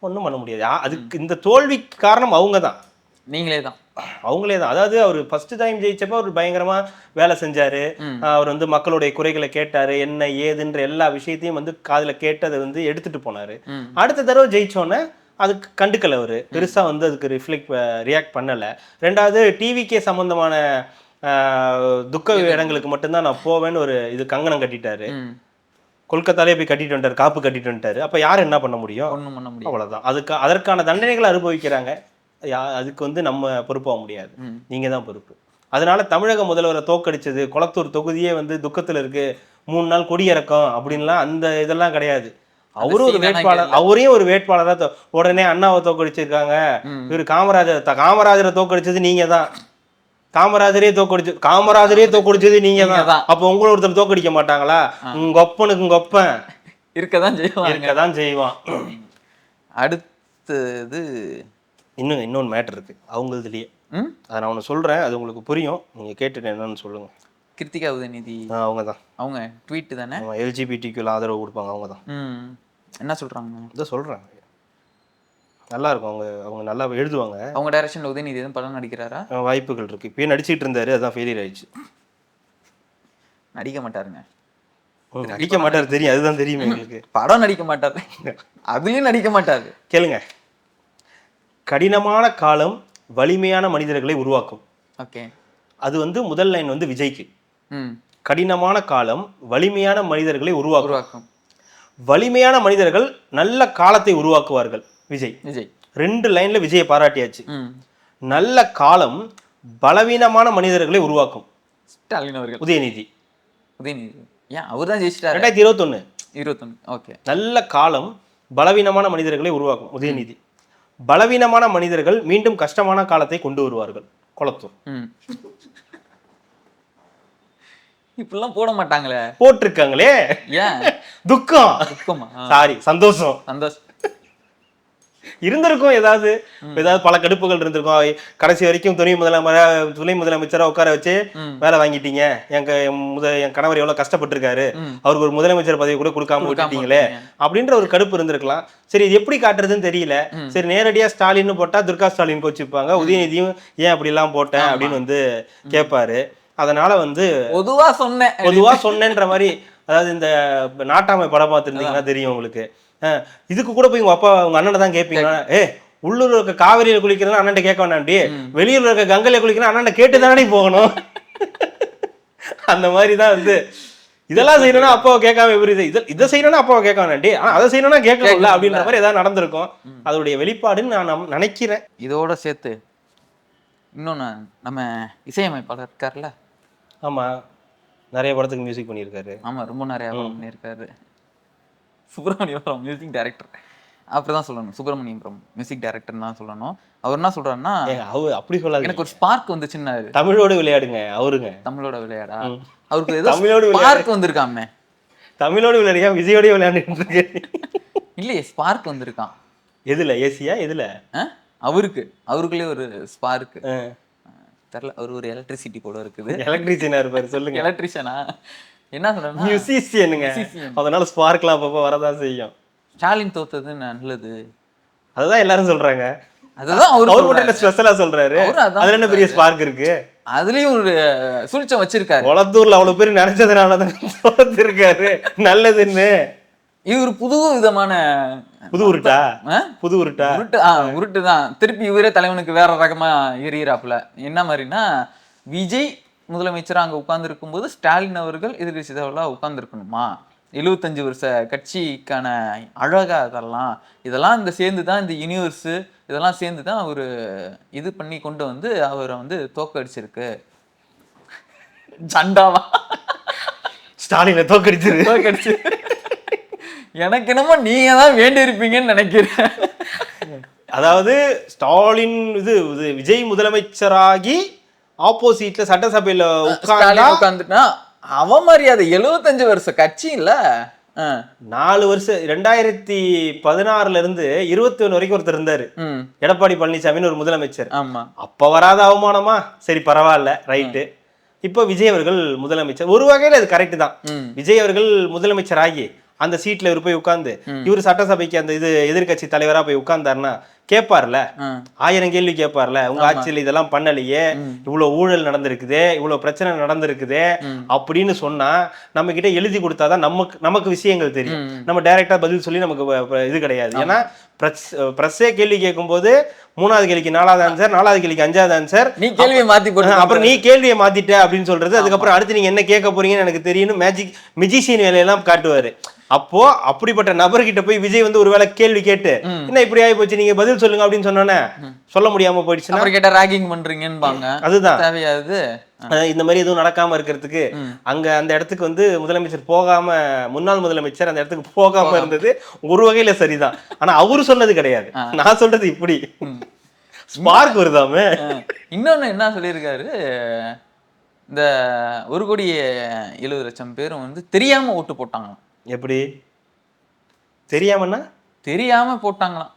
ஒன்றும் பண்ண முடியாது. அதுக்கு இந்த தோல்விக்கு காரணம் அவங்க தான், அவங்களே தான். அதாவது அவர் ஃபர்ஸ்ட் டைம் ஜெயிச்சப்ப அவர் பயங்கரமா வேலை செஞ்சாரு. அவர் வந்து மக்களுடைய குறைகளை கேட்டாரு, என்ன ஏதுன்ற எல்லா விஷயத்தையும் வந்து காதுல கேட்டு அதை வந்து எடுத்துட்டு போனாரு. அடுத்த தடவை ஜெயிச்சோன்னே அதுக்கு கண்டுக்கல, அவரு பெருசா வந்து அதுக்கு ரியாக்ட் பண்ணல. ரெண்டாவது டிவிக்கே சம்பந்தமான துக்க இடங்களுக்கு மட்டும்தான் நான் போவேன்னு ஒரு இது கங்கணம் கட்டிட்டாரு. கொல்கத்தாலே போய் கட்டிட்டு வந்துட்டாரு, காப்பு கட்டிட்டு வந்துட்டாரு. அப்ப யாரும் என்ன பண்ண முடியும்? அவ்வளவுதான். அதற்கான தண்டனைகளை அனுபவிக்கிறாங்க. அதுக்கு வந்து நம்ம பொறுப்பாக முடியாது, நீங்க தான் பொறுப்பு. அதனால தமிழக முதல்வரை தோக்கடிச்சது, கொளத்தூர் தொகுதியே வந்து துக்கத்துல இருக்கு, 3 நாள் கொடியிறக்கம் அப்படின்லாம் அந்த இதெல்லாம் கிடையாது. அவரும் ஒரு வேட்பாளர், அவரையும் ஒரு வேட்பாளரா உடனே அண்ணாவை தோக்கடிச்சிருக்காங்க. இவரு காமராஜரை தோக்கடிச்சது நீங்க தான், காமராஜரே தோக்கடிச்சது நீங்க தான். அப்ப உங்களை ஒருத்தர் தோக்கடிக்க மாட்டாங்களா? உங்க ஒப்பனுக்கு உங்க ஒப்பன் இருக்கதான் செய்வான். அடுத்தது இன்னொன்று மேட்டர் இருக்கு அவங்களதுலயே, அதை நான் ஒன்று சொல்றேன், அது உங்களுக்கு புரியும், நீங்க கேட்டுட்டு என்னன்னு சொல்லுங்க. கிருத்திகா உதயநிதி அவங்க தான், அவங்க ட்வீட் தானே, எல்ஜிபிடிக்கு ஆதரவு கொடுப்பாங்க, அவங்க தான். என்ன சொல்றாங்க? இதை சொல்றாங்க, நல்லா இருக்கும், அவங்க நல்லா எழுதுவாங்க. அவங்க டைரக்ஷன்ல உதயநிதி எதுவும் படம் நடிக்கிறாரா? வாய்ப்புகள் இருக்கு. இப்பயே நடிச்சிட்டு இருந்தாரு, அதான் ஃபெயிலியர் ஆயிடுச்சு. நடிக்க மாட்டாருங்க, நடிக்க மாட்டாரு தெரியும், அதுதான் தெரியும் எங்களுக்கு. படம் நடிக்க மாட்டாரு, அதுலயும் நடிக்க மாட்டாரு. கேளுங்க, கடினமான காலம் வலிமையான மனிதர்களை உருவாக்கும். ஓகே, அது வந்து முதல் லைன் வந்து விஜய்க்கு. ம். கடினமான காலம் வலிமையான மனிதர்களை உருவாக்கும். உருவாக்கும். வலிமையான மனிதர்கள் நல்ல காலத்தை உருவாக்குவார்கள். விஜய் விஜய் 2 லைன்ல விஜயை பாராட்டியாச்சு. ம். நல்ல காலம் பலவீனமான மனிதர்களை உருவாக்கும். ஸ்டாலின் அவர்கள். உதயநிதி உதயநிதி ஏன் அவர் தான் ஜெயிச்சிட்டாரு. 2021. 21. ஓகே. நல்ல காலம் பலவீனமான மனிதர்களை உருவாக்கும். உதயநிதி. பலவீனமான மனிதர்கள் மீண்டும் கஷ்டமான காலத்தை கொண்டு வருவார்கள். கொளத்தூர். ம். இப்படிலாம் போட மாட்டாங்களே. போட்டிருக்காங்களே. ஏன் துக்கம். துக்கமா? சாரி, சந்தோஷம். சந்தோஷம் இருந்திருக்கும். ஏதாவது பல கடுப்புகள் இருந்திருக்கும். கடைசி வரைக்கும் துணை முதலமைச்சரா உட்கார வச்சு வேலை வாங்கிட்டீங்க. என் கணவர் எவ்வளவு கஷ்டப்பட்டிருக்காரு, அவருக்கு ஒரு முதலமைச்சர் பதவி கூட கொடுக்காம விட்டுட்டீங்களே அப்படின்ற ஒரு கடுப்பு இருந்திருக்கலாம். சரி, இது எப்படி காட்டுறதுன்னு தெரியல. சரி, நேரடியா ஸ்டாலின் போட்டா துர்கா ஸ்டாலின் கோச்சிப்பாங்க. உதயநிதியும் ஏன் அப்படி எல்லாம் போட்டேன் அப்படின்னு வந்து கேட்பாரு. அதனால வந்து பொதுவா சொன்னேன்ற மாதிரி, அதாவது இந்த நாட்டாமை படம் பார்த்துருந்தீங்கன்னா தெரியும் உங்களுக்கு. இதுக்கு கூட போய் உங்க அண்ணனை தான் கேட்பீங்களா? உள்ளூர் இருக்க காவிரியில குளிக்கிறதா அண்ணன் கேட்க வேண்டாண்டி, வெளியூர்ல இருக்க கங்கையில குளிக்கிறா அண்ணன் கேட்டுதானே போகணும். அந்த மாதிரிதான் வந்து இதெல்லாம் செய்யணும்னா அப்பாவை கேட்காம எப்படி இதை செய்யணும்னா அப்பாவை கேட்க வேண்டாண்டி, ஆனா அதை செய்யணும்னா கேட்கணும்ல அப்படின்ற மாதிரி ஏதாவது நடந்திருக்கும். அதோடைய வெளிப்பாடுன்னு நான் நினைக்கிறேன். இதோட சேர்த்து இன்னொன்னு, நம்ம இசையமைப்பாளர் இருக்காருல்ல. ஆமா, நிறைய படத்துக்கு மியூசிக் பண்ணியிருக்காரு. ஆமா, ரொம்ப நிறைய படம் பண்ணியிருக்காரு. சுப்பிரமணியபுரம் மியூசிக் டைரக்டர் அப்படிதான் சொல்லணும். சுப்பிரமணியபுரம் மியூசிக் டைரக்டர் தான் சொல்லணும். அவர் என்ன சொல்றாருன்னா, அப்படி சொல்லாது, எனக்கு ஒரு ஸ்பார்க் வந்துச்சுன்னாரு. தமிழோட விளையாடுங்க. அவருங்க தமிழோட விளையாடா? அவருக்கு ஏதோ ஸ்பார்க் வந்திருக்காமே. தமிழோட விளையாடியா விஜயோடய விளையாண்டுட்டு இருக்கு? இல்லையே, ஸ்பார்க் வந்திருக்கான். எதுல? ஏசியா? எதுல? அவருக்குள்ளே ஒரு ஸ்பார்க் தெரியல. அவர் ஒரு எலக்ட்ரிசிட்டி போல இருக்குது. எலக்ட்ரிஷியனா இருப்பாரு. சொல்லுங்க. எலக்ட்ரிஷியனா? என்ன சொல்றேன்னா, மியூசிஷியனுங்க. அதனால ஸ்பார்க்லாம் அப்பப்போ வரதான் செய்யும். ஸ்டாலின் தோத்தது நல்லது, அதுதான் எல்லாரும் சொல்றாங்க. அதுதான் அவர் மட்டும் ஸ்பெஷலா சொல்றாரு. அதுல என்ன பெரிய ஸ்பார்க் இருக்கு? அதுலயும் ஒரு சூழ்ச்சம் வச்சிருக்காரு. கொளத்தூர்ல அவ்வளவு பேர் நினைச்சதுனாலதான் தோத்திருக்காரு நல்லதுன்னு. இவர் புது விதமான உருட்டு தான். திருப்பி இவரே தலைவனுக்கு வேற ரகமா எறிகிறாப்புல. என்ன மாதிரினா, விஜய் முதலமைச்சரா அங்க உட்கார்ந்து இருக்கும்போது ஸ்டாலின் அவர்கள் எதிர்கட்சி தலைவர்களா உட்கார்ந்து இருக்கணுமா? 75 வருஷ கட்சிக்கான அழகா இதெல்லாம் இந்த சேர்ந்துதான், இந்த யூனிவர்ஸ் இதெல்லாம் சேர்ந்துதான் அவரு இது பண்ணி கொண்டு வந்து அவரை வந்து தோக்கடிச்சிருக்கு. சண்டாவா ஸ்டாலினை தோக்கடிச்சு எனக்கு என்னமோ நீங்க தான் வேண்டி இருப்பீங்கன்னு நினைக்கிறேன். அதாவது ஸ்டாலின் விஜய் முதலமைச்சராகி ஆப்போசிட்ல சட்டசபையில உட்கார்ந்துட்டா அவமரியாதை. 75 வருஷ கட்சி இல்ல, 4 வருஷம் 2016 இருந்து 21 வரைக்கும் ஒருத்தர் இருந்தாரு, எடப்பாடி பழனிசாமின்னு ஒரு முதலமைச்சர். ஆமா, அப்ப வராத அவமானமா? சரி, பரவாயில்ல, ரைட்டு. இப்ப விஜய் அவர்கள் முதலமைச்சர். ஒரு வகையில அது கரெக்ட் தான். விஜய் அவர்கள் முதலமைச்சர் ஆகி அந்த சீட்ல இவர் போய் உட்கார்ந்து இவர் சட்டசபைக்கு அந்த எதிர்கட்சி தலைவரா போய் உட்கார்ந்தாருன்னா கேட்பார்ல, 1000 கேள்வி கேட்பார்ல. உங்க ஆட்சியில் இதெல்லாம் பண்ணலையே, இவ்வளவு ஊழல் நடந்திருக்குதே, இவ்வளவு பிரச்சனை நடந்திருக்குதே அப்படின்னு சொன்னா நம்ம கிட்ட எழுதி கொடுத்தாதான் நமக்கு விஷயங்கள் தெரியும். நம்ம டைரக்டா பதில் சொல்லி நமக்கு இது கிடையாது. ஏன்னா பிரஸ்ஸே கேள்வி கேட்கும் போது 3வது கேள்விக்கு 4வது ஆன்சர், 4வது கேள்விக்கு 5வது ஆன்சர், நீ கேள்வியை மாத்தி போட்டு அப்புறம் நீ கேள்வியை மாத்திட்ட அப்படின்னு சொல்றது. அதுக்கப்புறம் அடுத்து நீங்க என்ன கேட்க போறீங்கன்னு எனக்கு தெரியும். மெஜிஷியன் வேலையெல்லாம் காட்டுவாரு. அப்போ அப்படிப்பட்ட நபர்கிட்ட போய் விஜய் வந்து ஒருவேளை கேள்வி கேட்டு என்ன இப்படி ஆகி போச்சு, நீங்க பதில் சொல்லுங்க அப்படின்னு சொன்னோன்னே சொல்ல முடியாம போயிடுச்சுன்னா கேட்டா ராகிங் பண்றீங்கன்னு. அதுதான் தேவையாது. இந்த மாதிரி எதுவும் நடக்காம இருக்கிறதுக்கு அந்த இடத்துக்கு வந்து முதலமைச்சர் போகாம, முன்னாள் முதலமைச்சர் அந்த இடத்துக்கு போகாம இருந்தது ஒரு வகையில சரிதான். ஆனா அவரு சொன்னது கிடையாது, நான் சொல்றது இப்படி ஸ்பார்க் வருதாமே. இன்னொன்னு என்ன சொல்லியிருக்காரு, இந்த 1,70,00,000 பேரும் வந்து தெரியாம ஓட்டு போட்டாங்க. எப்படி தெரியாமன்னா? தெரியாம போட்டாங்களாம்.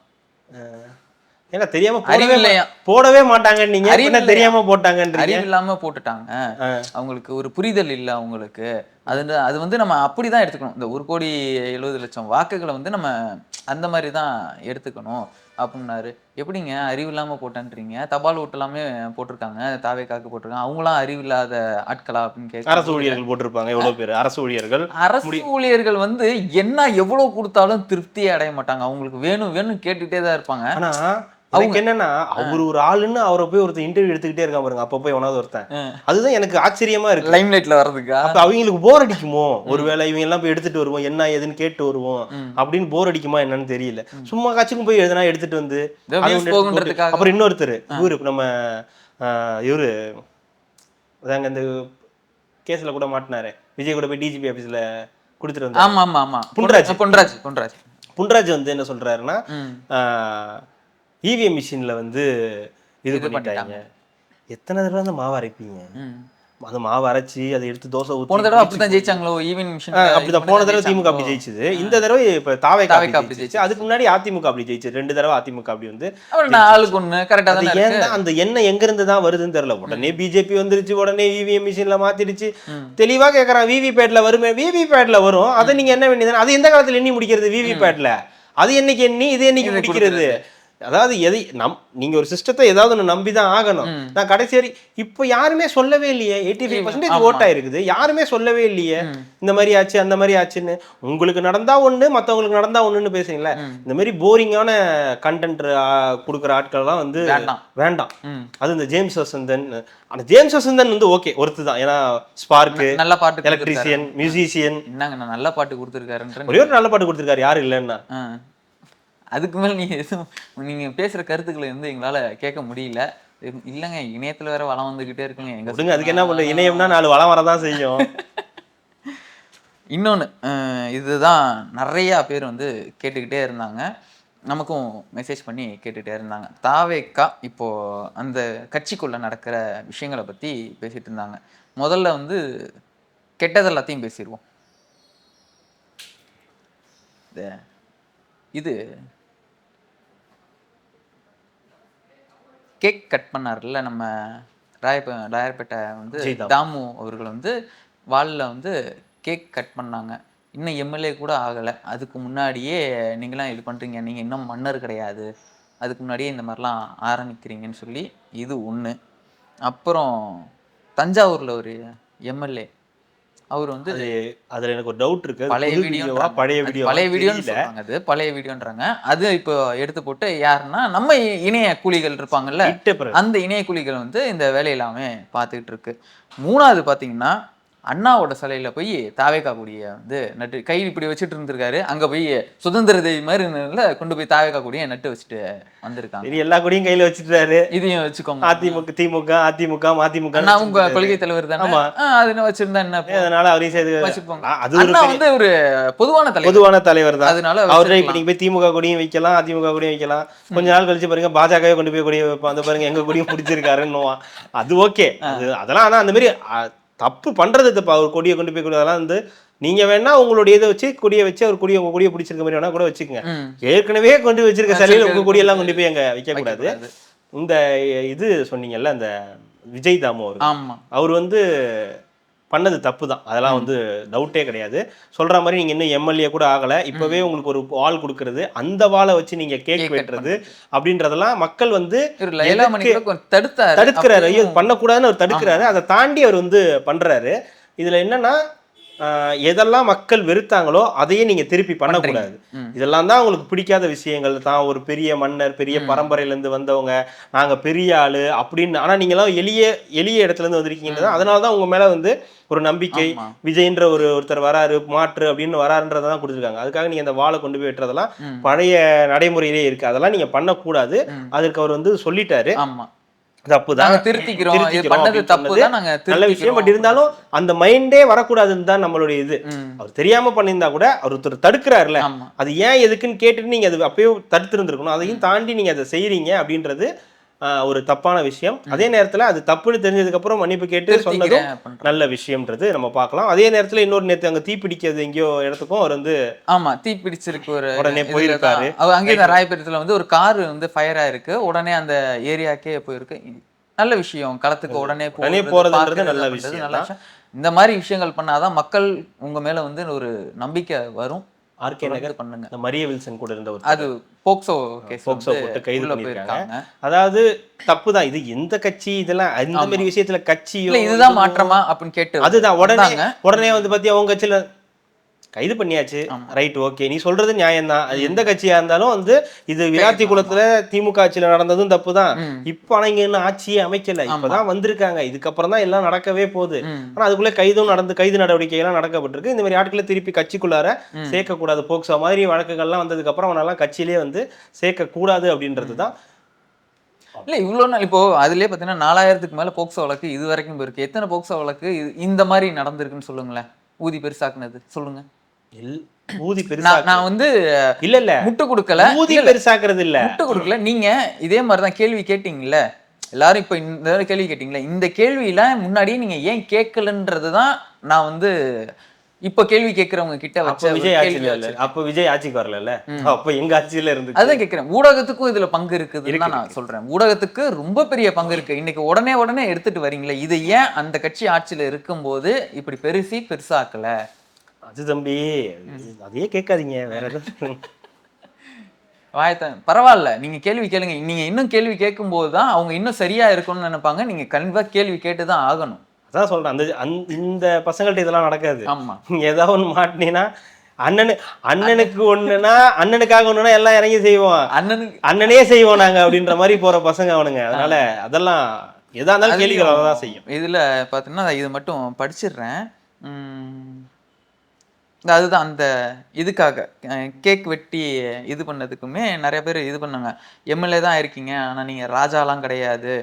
ஏன்னா தெரியாம போடவே மாட்டாங்க. நீங்க தெரியாம போட்டாங்கன்றீங்க. அறிவு இல்லாம போட்டுட்டாங்க, அவங்களுக்கு ஒரு புரிதல் இல்ல அவங்களுக்கு. அது வந்து நம்ம அப்படிதான் எடுத்துக்கணும். இந்த 1,70,00,000 வாக்குகளை வந்து நம்ம அந்த மாதிரி தான் எடுத்துக்கணும் அப்படின்னாரு. எப்படிங்க அறிவு இல்லாம போட்டேன்றீங்க? தபால் ஓட்டு எல்லாமே போட்டிருக்காங்க, தாவேக்காக்கு போட்டிருக்காங்க, அவங்களாம் அறிவில்லாத ஆட்களா அப்படின்னு கேட்க. அரசு ஊழியர்கள் போட்டிருப்பாங்க. எவ்வளவு பேர் அரசு ஊழியர்கள் வந்து என்ன எவ்வளவு கொடுத்தாலும் திருப்தியே அடைய மாட்டாங்க. அவங்களுக்கு வேணும் கேட்டுட்டே தான் இருப்பாங்க. ஆனா எனக்கு என்னன்னா அவர் ஒரு ஆளுன்னு அவரை போய் ஒருத்தர் இன்டர்வியூ எடுத்துக்கிட்டே இருக்கான் பாருங்க, அப்ப போய் எவனாவது ஒருத்தன். அதுதான் எனக்கு ஆச்சரியமா இருக்கு. லைம் லைட்ல வர்றதுக்கா? அப்ப அவங்களுக்கு போர் அடிக்குமோ, ஒருவேளை இவங்க எல்லாம் போய் எடுத்துட்டு வருவோம், என்ன ஏதுன்னு கேட்டு வருவோம் அப்படின்னு போர் அடிக்குமா என்னன்னு தெரியல. சும்மா காச்சுக்கும் போய் எதனா எடுத்துட்டு வந்து அப்புறம் இன்னொருத்தர் இவரு நம்ம இவரு அதாங்க இந்த கேஸ்ல கூட மாட்டினாரு, விஜய் கூட போய் டிஜிபி ஆபீஸ்ல கொடுத்துட்டு வந்தாரு. ஆமா ஆமா ஆமா, புன்ராஜ் வந்து என்ன சொல்றாருன்னா, இவிஎம் மிஷின்ல வந்து இது பண்ணிட்டாங்க. எத்தனை தடவை அந்த மாவு அரைப்பீங்க? அந்த மாவு அரைச்சி அதை எடுத்து தோசை ஊத்தி. போன தடவை அப்படிதான் ஜெயிச்சாங்களோ ஈவினிங் மிஷின்? அப்படிதான் போன தடவை திமுக அப்படி ஜெயிச்சது. இந்த தடவை இப்ப தாவேகா அப்படி ஜெயிச்சு. அதுக்கு முன்னாடி அதிமுக அப்படி ஜெயிச்சு. 2 தடவை அதிமுக அப்படி வந்து ஆளுக்கு ஒண்ணு கரெக்டா தான் இருக்கு. அந்த எண்ணெய் எங்க இருந்து தான் வருதுன்னு தெரியல. உடனே பிஜேபி வந்துருச்சு, உடனே இவிஎம் மிஷின்ல மாத்திடுச்சு. தெளிவா கேக்குறான், விவி பேட்ல வருமே, விவி பேட்ல வரும், அதை நீங்க என்ன வேண்டியது? அது எந்த காலத்துல எண்ணி முடிக்கிறது? விவி பேட்ல அது என்னைக்கு எண்ணி, இது என்னைக்கு முடிக்கிறது? அதாவது எதை நீங்க ஒரு சிஸ்டத்தை ஏதாவது ஒன்று நம்பிதான் ஆகணும். நான் கடைசி வரை இப்ப யாருமே சொல்லவே இல்லையே. 85% ஓட் ஆயிருக்குது, யாருமே சொல்லவே இல்லையே இந்த மாதிரி ஆச்சு அந்த மாதிரி ஆச்சுன்னு. உங்களுக்கு நடந்தா ஒண்ணு, மத்தவங்களுக்கு நடந்தா ஒண்ணுன்னு பேசுறீங்களா? இந்த மாதிரி போரிங்கான கண்டென்ட் கொடுக்குற ஆட்கள் எல்லாம் வந்து வேண்டாம். அது இந்த ஜேம்ஸ் வசந்தன், ஆனா ஜேம்ஸ் வசந்தன் வந்து ஓகே ஒருத்து தான். ஏன்னா ஸ்பார்க்கு நல்ல பாட்டு, எலக்ட்ரீசியன், மியூசிஷியன், என்னங்க நல்ல பாட்டு கொடுத்துருக்காரு. ஒரே ஒரு நல்ல பாட்டு கொடுத்துருக்காரு, யாரு இல்லைன்னா. அதுக்கு மேல நீங்க பேசுற கருத்துக்களை வந்து எங்களால கேட்க முடியல. இல்லங்க, இணையத்துல வேற வளம் வந்துகிட்டே இருக்குங்க. எங்க அதுக்கு என்ன பண்ற, இணையம்னா 4 வளம் வரதான் செய்யும். இன்னொன்னு, இதுதான் நிறைய பேர் வந்து கேட்டுக்கிட்டே இருந்தாங்க, நமக்கும் மெசேஜ் பண்ணி கேட்டுகிட்டே இருந்தாங்க. தாவேக்கா இப்போ அந்த கட்சிக்குள்ள நடக்கிற விஷயங்களை பத்தி பேசிட்டு இருந்தாங்க. முதல்ல வந்து கெட்டது எல்லாத்தையும் பேசிடுவோம். இது கேக் கட் பண்ணார்ல நம்ம ராயப்பேட்டை வந்து தாமு அவர்கள் வந்து வாலில் வந்து கேக் கட் பண்ணாங்க. இன்னும் எம்எல்ஏ கூட ஆகலை, அதுக்கு முன்னாடியே நீங்களாம் இது பண்ணுறீங்க, நீங்கள் இன்னும் மன்னர் கிடையாது, அதுக்கு முன்னாடியே இந்த மாதிரிலாம் ஆரம்பிக்கிறீங்கன்னு சொல்லி இது ஒன்று. அப்புறம் தஞ்சாவூரில் ஒரு எம்எல்ஏ, அவர் வந்து அதுல எனக்கு ஒரு டவுட் இருக்கு. பழைய வீடியோன்னு சொல்றாங்க, அது பழைய வீடியோன்றாங்க. அது இப்போ எடுத்து போட்டு யாருன்னா நம்ம இணைய கூலிகள் இருப்பாங்கல்ல, அந்த இணைய கூலிகள் வந்து இந்த வேலையெல்லாமே பார்த்துக்கிட்டு இருக்கு. 3வது பாத்தீங்கன்னா, அண்ணாவோட சிலையில போய் தாவேக்கா கொடிய வந்து நட்டு கை இப்படி வச்சுட்டு இருந்திருக்காரு. அங்க போய் சுதந்திர தேவி மாதிரி கொண்டு போய் தாவேக்கா கொடியை நட்டு வச்சுட்டு வந்திருக்காங்க. எல்லா கொடியும் கையில வச்சுட்டாரு. இதையும் வச்சுக்கோங்க. அதிமுக உங்க கொள்கை தலைவர் தானே, அது வச்சிருந்தா என்ன, அதனால அவரையும் வச்சுக்கோங்க. அண்ணா வந்து ஒரு பொதுவான தலைவர் தான், அதனால அவரை இப்ப நீங்க போய் திமுக கொடியும் வைக்கலாம், அதிமுக கொடியும் வைக்கலாம். கொஞ்ச நாள் கழிச்சு பாருங்க பாஜகவே கொண்டு போய் கொடியை வைப்போம், அந்த பாருங்க எங்க கொடியும் பிடிச்சிருக்காருன்னு. அது ஓகே, அதெல்லாம். ஆனா அந்த மாதிரி தப்பு பண்றது தப்பு. அவர் கொடியை கொண்டு போய் அதெல்லாம் வந்து நீங்க வேணா உங்களுடைய இதை வச்சு கொடியை வச்சு அவர் உங்க கொடியை பிடிச்சிருக்க மாதிரி வேணா கூட வச்சுக்கோங்க. ஏற்கனவே கொண்டு வச்சிருக்க சிலையில உங்க கொடியெல்லாம் கொண்டு போய் அங்க வைக்க கூடாது. இந்த இது சொன்னீங்கல்ல, அந்த விஜய் தாமு அவர் வந்து பண்ணது தப்பு தான், அதெல்லாம் வந்து டவுட்டே கிடையாது. சொல்ற மாதிரி நீங்க இன்னும் எம்எல்ஏ கூட ஆகல, இப்பவே உங்களுக்கு ஒரு வால் கொடுக்கறது, அந்த வாளை வச்சு நீங்க கேக் வெட்டுறது அப்படின்றதெல்லாம் மக்கள் வந்து தடுக்கிறாரு. ஐயோ பண்ணக்கூடாதுன்னு அவர் தடுக்கிறாரு. அதை தாண்டி அவர் வந்து பண்றாரு. இதுல என்னன்னா, எதெல்லாம் மக்கள் வெறுத்தாங்களோ அதையே நீங்க திருப்பி பண்ணக்கூடாது. இதெல்லாம் தான் உங்களுக்கு பிடிக்காத விஷயங்கள் தான். ஒரு பெரிய மன்னர், பெரிய பரம்பரையில இருந்து வந்தவங்க, நாங்க பெரிய ஆளு அப்படின்னு. ஆனா நீங்க எல்லாம் எளிய இடத்துல இருந்து வந்திருக்கீங்க, அதனாலதான் உங்க மேல வந்து ஒரு நம்பிக்கை, விஜய்ன்ற ஒருத்தர் வராரு, மாற்று அப்படின்னு வராருன்றதான் கொடுத்துருக்காங்க. அதுக்காக நீங்க அந்த வாளை கொண்டு போய் வெட்டுறதெல்லாம் பழைய நடைமுறையிலே இருக்கு, அதெல்லாம் நீங்க பண்ணக்கூடாது. அதுக்கு அவர் வந்து சொல்லிட்டாரு, தப்புதான், நல்ல விஷயம். பட் இருந்தாலும் அந்த மைண்டே வரக்கூடாதுன்னு தான் நம்மளுடைய இது. அவர் தெரியாம பண்ணியிருந்தா கூட அவர் ஒருத்தர் தடுக்கிறாருல, அது ஏன் எதுக்குன்னு கேட்டுட்டு நீங்க அது அப்பயே தடுத்து இருந்திருக்கணும். அதையும் தாண்டி நீங்க அதை செய்யறீங்க அப்படின்றது ஒரு தப்பான விஷயம். அதே நேரத்துல அது தப்புன்னு தெரிஞ்சதுக்கு அப்புறம் மன்னிப்பு கேட்டு சொன்னதும் நல்ல விஷயம்ன்றது நம்ம பார்க்கலாம். அதே நேரத்துல இன்னொரு நேரத்து அங்க தீப்பிடிக்கிறது எங்கேயோ இடத்துக்கும் அவர் வந்து தீப்பிடிச்சிருக்கு, ஒரு உடனே போயிருக்காரு. அங்கே ராயபேட்டத்துல வந்து ஒரு கார் வந்து ஃபயர் ஆயிருக்கு, உடனே அந்த ஏரியாக்கே போயிருக்கு. நல்ல விஷயம், களத்துக்கு உடனே போறதுன்றது நல்ல விஷயம். இந்த மாதிரி விஷயங்கள் பண்ணாதான் மக்கள் உங்க மேல வந்து ஒரு நம்பிக்கை வரும். ஆர்கே நகர் பண்ணுங்க, இந்த மரிய வில்சன் கூட இருந்த ஒரு அது போக்சோ போட்டு கைது பண்ணிருக்காங்க. அதாவது தப்புதான். இது எந்த கட்சி, இதெல்லாம் இந்த மாதிரி விஷயத்துல கட்சியோ இதுதான் மாற்றமா அப்படின்னு கேட்டு அதுதான் உடனே வந்து பத்தி அவங்க கட்சியில கைது பண்ணியாச்சு, ரைட், ஓகே, நீ சொல்றது நியாயம் தான். அது எந்த கட்சியா இருந்தாலும் வந்து இது விராத்தி குளத்துல திமுக ஆட்சியில நடந்ததும் தப்பு தான். இப்ப ஆனா இங்க என்ன ஆட்சியே அமைக்கல, இப்பதான் வந்திருக்காங்க, இதுக்கப்புறம் தான் எல்லாம் நடக்கவே போகுது. ஆனா அதுக்குள்ள கைது நடவடிக்கை எல்லாம் நடக்கப்பட்டிருக்கு. இந்த மாதிரி ஆட்களை திருப்பி கட்சிக்குள்ளார சேர்க்க கூடாது, போக்சோ மாதிரி வழக்குகள்லாம் வந்ததுக்கு அப்புறம் அவனெல்லாம் கட்சியிலே வந்து சேர்க்க கூடாது அப்படின்றதுதான். இல்ல இவ்வளவு நாள் இப்போ அதுலயே பாத்தீங்கன்னா 4000க்கு மேல போக்சோ வழக்கு இது வரைக்கும் போயிருக்கு. எத்தனை போக்சோ வழக்கு இந்த மாதிரி நடந்திருக்குன்னு சொல்லுங்களேன். ஊதி பெருசாக்குனது சொல்லுங்க. ஊதி பெருசா நான் வந்து இல்ல முட்டு கொடுக்கல, ஊதி பெருசாக்குறது இல்ல, முட்டு கொடுக்கல. நீங்க இதே மாதிரிதான் கேள்வி கேட்டீங்கல்ல எல்லாரும், இப்ப இந்த கேள்வி கேட்டீங்களா, இந்த கேள்வியில முன்னாடியே நீங்க ஏன் கேட்கலன்றதுதான் நான் வந்து இப்ப கேள்வி கேட்கறவங்க கிட்ட வச்ச விஜய் ஆட்சியில இல்ல, அப்ப விஜய் ஆட்சிக்கு வரல, அப்ப எங்க ஆட்சியில இருந்து. அதான் கேட்கிறேன், ஊடகத்துக்கும் இதுல பங்கு இருக்குதுன்னு நான் சொல்றேன். ஊடகத்துக்கு ரொம்ப பெரிய பங்கு இருக்கு. இன்னைக்கு உடனே எடுத்துட்டு வரீங்களே, இது ஏன் அந்த கட்சி ஆட்சியில இருக்கும்போது இப்படி பெருசாக்கல? அது தம்பி அதையே கேட்காதீங்க, வேற ஏதாவது பரவாயில்ல, நீங்க கேள்வி கேளுங்க. நீங்க இன்னும் கேள்வி கேட்கும் போதுதான் அவங்க இன்னும் சரியா இருக்கணும்னு நினைப்பாங்க. நீங்க கண்டிப்பா கேள்வி கேட்டுதான் ஆகணும். அதான் சொல்றேன், இந்த பசங்கள்ட்ட இதெல்லாம் நடக்காது. ஆமா, ஏதாவது ஒண்ணு மாட்டினீங்கன்னா அண்ணனுக்கு ஒண்ணுனா அண்ணனுக்காக ஒண்ணுனா எல்லாம் இறங்கி செய்வோம், அண்ணனே செய்வோம் நாங்க அப்படின்ற மாதிரி போற பசங்க அவனுங்க. அதனால அதெல்லாம் எதா இருந்தாலும் கேள்விகள் தான் செய்யும். இதுல பாத்தீங்கன்னா இது மட்டும் படிச்சிடுறேன். அதுதான் அந்த இதுக்காக கேக் வெட்டி இது பண்ணதுக்குமே நிறைய பேர் இது பண்ணாங்க. எம்எல்ஏ தான் இருக்கீங்க, ஆனால் நீங்கள் ராஜாலாம் கிடையாது,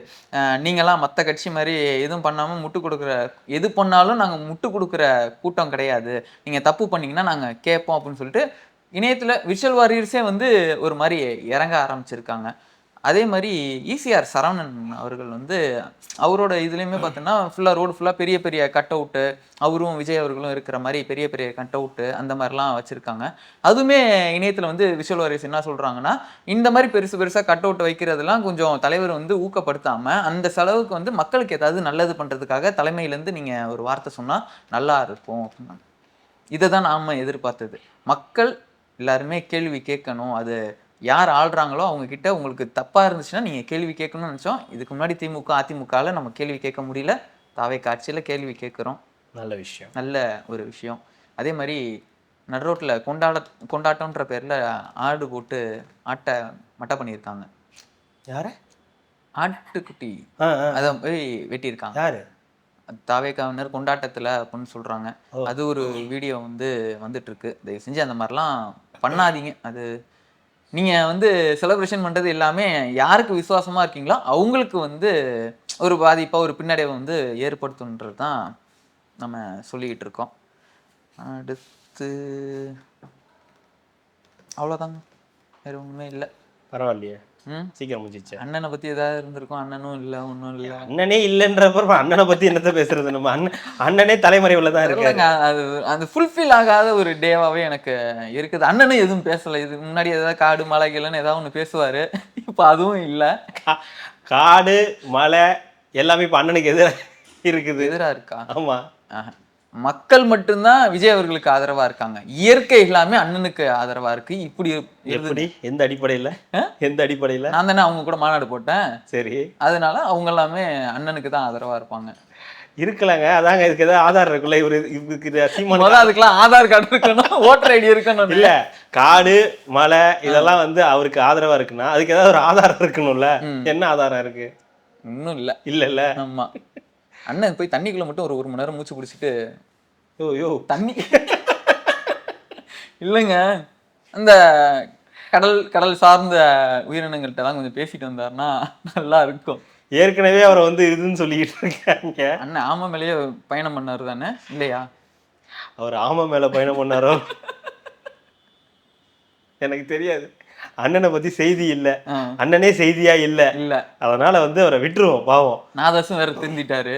நீங்களாம் மற்ற கட்சி மாதிரி எதுவும் பண்ணாமல் முட்டு கொடுக்குற, எது பண்ணாலும் நாங்கள் முட்டு கொடுக்குற கூட்டம் கிடையாது, நீங்கள் தப்பு பண்ணீங்கன்னா நாங்கள் கேட்போம் அப்படின்னு சொல்லிட்டு இணையத்தில் விஷுவல் வாரியர்ஸே வந்து ஒரு மாதிரி இறங்க ஆரம்பிச்சிருக்காங்க. அதே மாதிரி ஈசிஆர் சரவணன் அவர்கள் வந்து அவரோட இதுலேயுமே பார்த்தோன்னா ஃபுல்லாக ரோடு ஃபுல்லாக பெரிய பெரிய கட் அவுட்டு, அவரும் விஜய் அவர்களும் இருக்கிற மாதிரி பெரிய பெரிய கட் அவுட்டு அந்த மாதிரிலாம் வச்சுருக்காங்க. அதுவுமே இணையத்தில் வந்து விஷுவல் வாரியர்ஸ் என்ன சொல்கிறாங்கன்னா, இந்த மாதிரி பெருசாக கட் அவுட் வைக்கிறதுலாம் கொஞ்சம் தலைவர் வந்து ஊக்கப்படுத்தாமல் அந்த செலவுக்கு வந்து மக்களுக்கு ஏதாவது நல்லது பண்ணுறதுக்காக தலைமையிலேருந்து நீங்கள் ஒரு வார்த்தை சொன்னால் நல்லா இருக்கும் அப்படின்னாங்க. இதை தான் நாம் எதிர்பார்த்தது. மக்கள் எல்லாருமே கேள்வி கேட்கணும், அது யார் ஆள்றாங்களோ அவங்க கிட்ட உங்களுக்கு தப்பா இருந்துச்சுன்னா நீங்க கேள்வி கேட்கணும்னு நினைச்சோம். இதுக்கு முன்னாடி திமுக அதிமுகல நம்ம கேள்வி கேட்க முடியல, தாவே காட்சியில கேள்வி கேட்கிறோம். நல்ல விஷயம், நல்ல ஒரு விஷயம். அதே மாதிரி நடுரோட்டில் கொண்டாட்டம்ன்ற பேர்ல ஆடு போட்டு ஆட்டை மட்டை பண்ணியிருக்காங்க. யாரு? ஆட்டுக்குட்டி அதை போய் வெட்டியிருக்காங்க. யாரு? தாவேக்காவினர் கொண்டாட்டத்துல அப்படின்னு சொல்றாங்க. அது ஒரு வீடியோ வந்து வந்துட்டு இருக்கு. தயவு செஞ்சு அந்த மாதிரிலாம் பண்ணாதீங்க. அது நீங்க வந்து செலிப்ரேஷன் பண்றது எல்லாமே யாருக்கு விசுவாசமா இருக்கீங்களோ அவங்களுக்கு வந்து ஒரு பாதிப்பா ஒரு பின்னடைவை வந்து ஏற்படுத்துன்றது தான் நம்ம சொல்லிக்கிட்டு இருக்கோம். அடுத்து அவ்வளோதாங்க, வேற ஒண்ணுமே இல்லை. பரவாயில்லையே, சீக்கிரம் முடிஞ்சிச்சு. அண்ணனை பத்தி ஏதாவது இருந்திருக்கும். அண்ணனும் இல்ல, ஒன்றும் இல்லை. அண்ணனே இல்லைன்றப்ப அண்ணனை பத்தி என்னத்த பேசுறது? நம்ம அண்ணனே தலைமறைவுல தான் இருக்காங்க. அது அந்த ஃபுல்ஃபில் ஆகாத ஒரு டேவாவே எனக்கு இருக்குது. அண்ணனும் எதுவும் பேசல. இது முன்னாடி ஏதாவது காடு மலைகள்னு ஏதாவது ஒன்று பேசுவாரு, இப்போ அதுவும் இல்லை. காடு மலை எல்லாமே இப்போ அண்ணனுக்கு எதிராக இருக்குது. எதிராக இருக்கா? ஆமா, மக்கள் மட்டும்தான் விஜய் அவர்களுக்கு ஆதரவா இருக்காங்க, இயற்கை எல்லாமே அண்ணனுக்கு ஆதரவா இருக்கு. இப்படி எப்படி? எந்த அடிப்படையில? எந்த அடிப்படையில? நான் தானே அவங்க கூட மாநாடு போட்டேன். சரி, அதனால அவங்க எல்லாமே அண்ணனுக்கு தான் ஆதரவா இருப்பாங்க. இருக்கலாங்க, அதாங்க. இதுக்கு ஏதாவது ஆதார் இருக்குல்ல? இவருக்கு அதுக்கெல்லாம் ஆதார் கார்டு இருக்கணும், ஓட்டர் ஐடி இருக்கணும். இல்ல, காடு மலை இதெல்லாம் வந்து அவருக்கு ஆதரவா இருக்குன்னா அதுக்கு ஏதாவது ஒரு ஆதாரம் இருக்கணும்ல? என்ன ஆதாரம் இருக்கு? இன்னும் இல்ல. இல்ல. ஆமா, அண்ணன் போய் தண்ணிக்குள்ள மட்டும் ஒரு மணி நேரம் மூச்சு பிடிச்சிட்டு தண்ணி இல்லைங்க, அந்த கடல் சார்ந்த உயிரினங்கள்ட்ட எல்லாம் கொஞ்சம் பேசிட்டு வந்தாருன்னா நல்லா இருக்கும். ஏற்கனவே அவரை வந்து இதுன்னு சொல்லிக்கிட்டு இருக்காங்க. அண்ணன் ஆமை மேலேயே பயணம் பண்ணாரு தானே, இல்லையா? அவர் ஆமை மேல பயணம் பண்ணாரோ எனக்கு தெரியாது. அண்ணனை பத்தி செய்தி இல்ல, அண்ணனே செய்தியா இல்ல, அதனால வந்து அவரை விட்டுருவோம். பாவம், நாதசும் வேற திருந்திட்டாரு.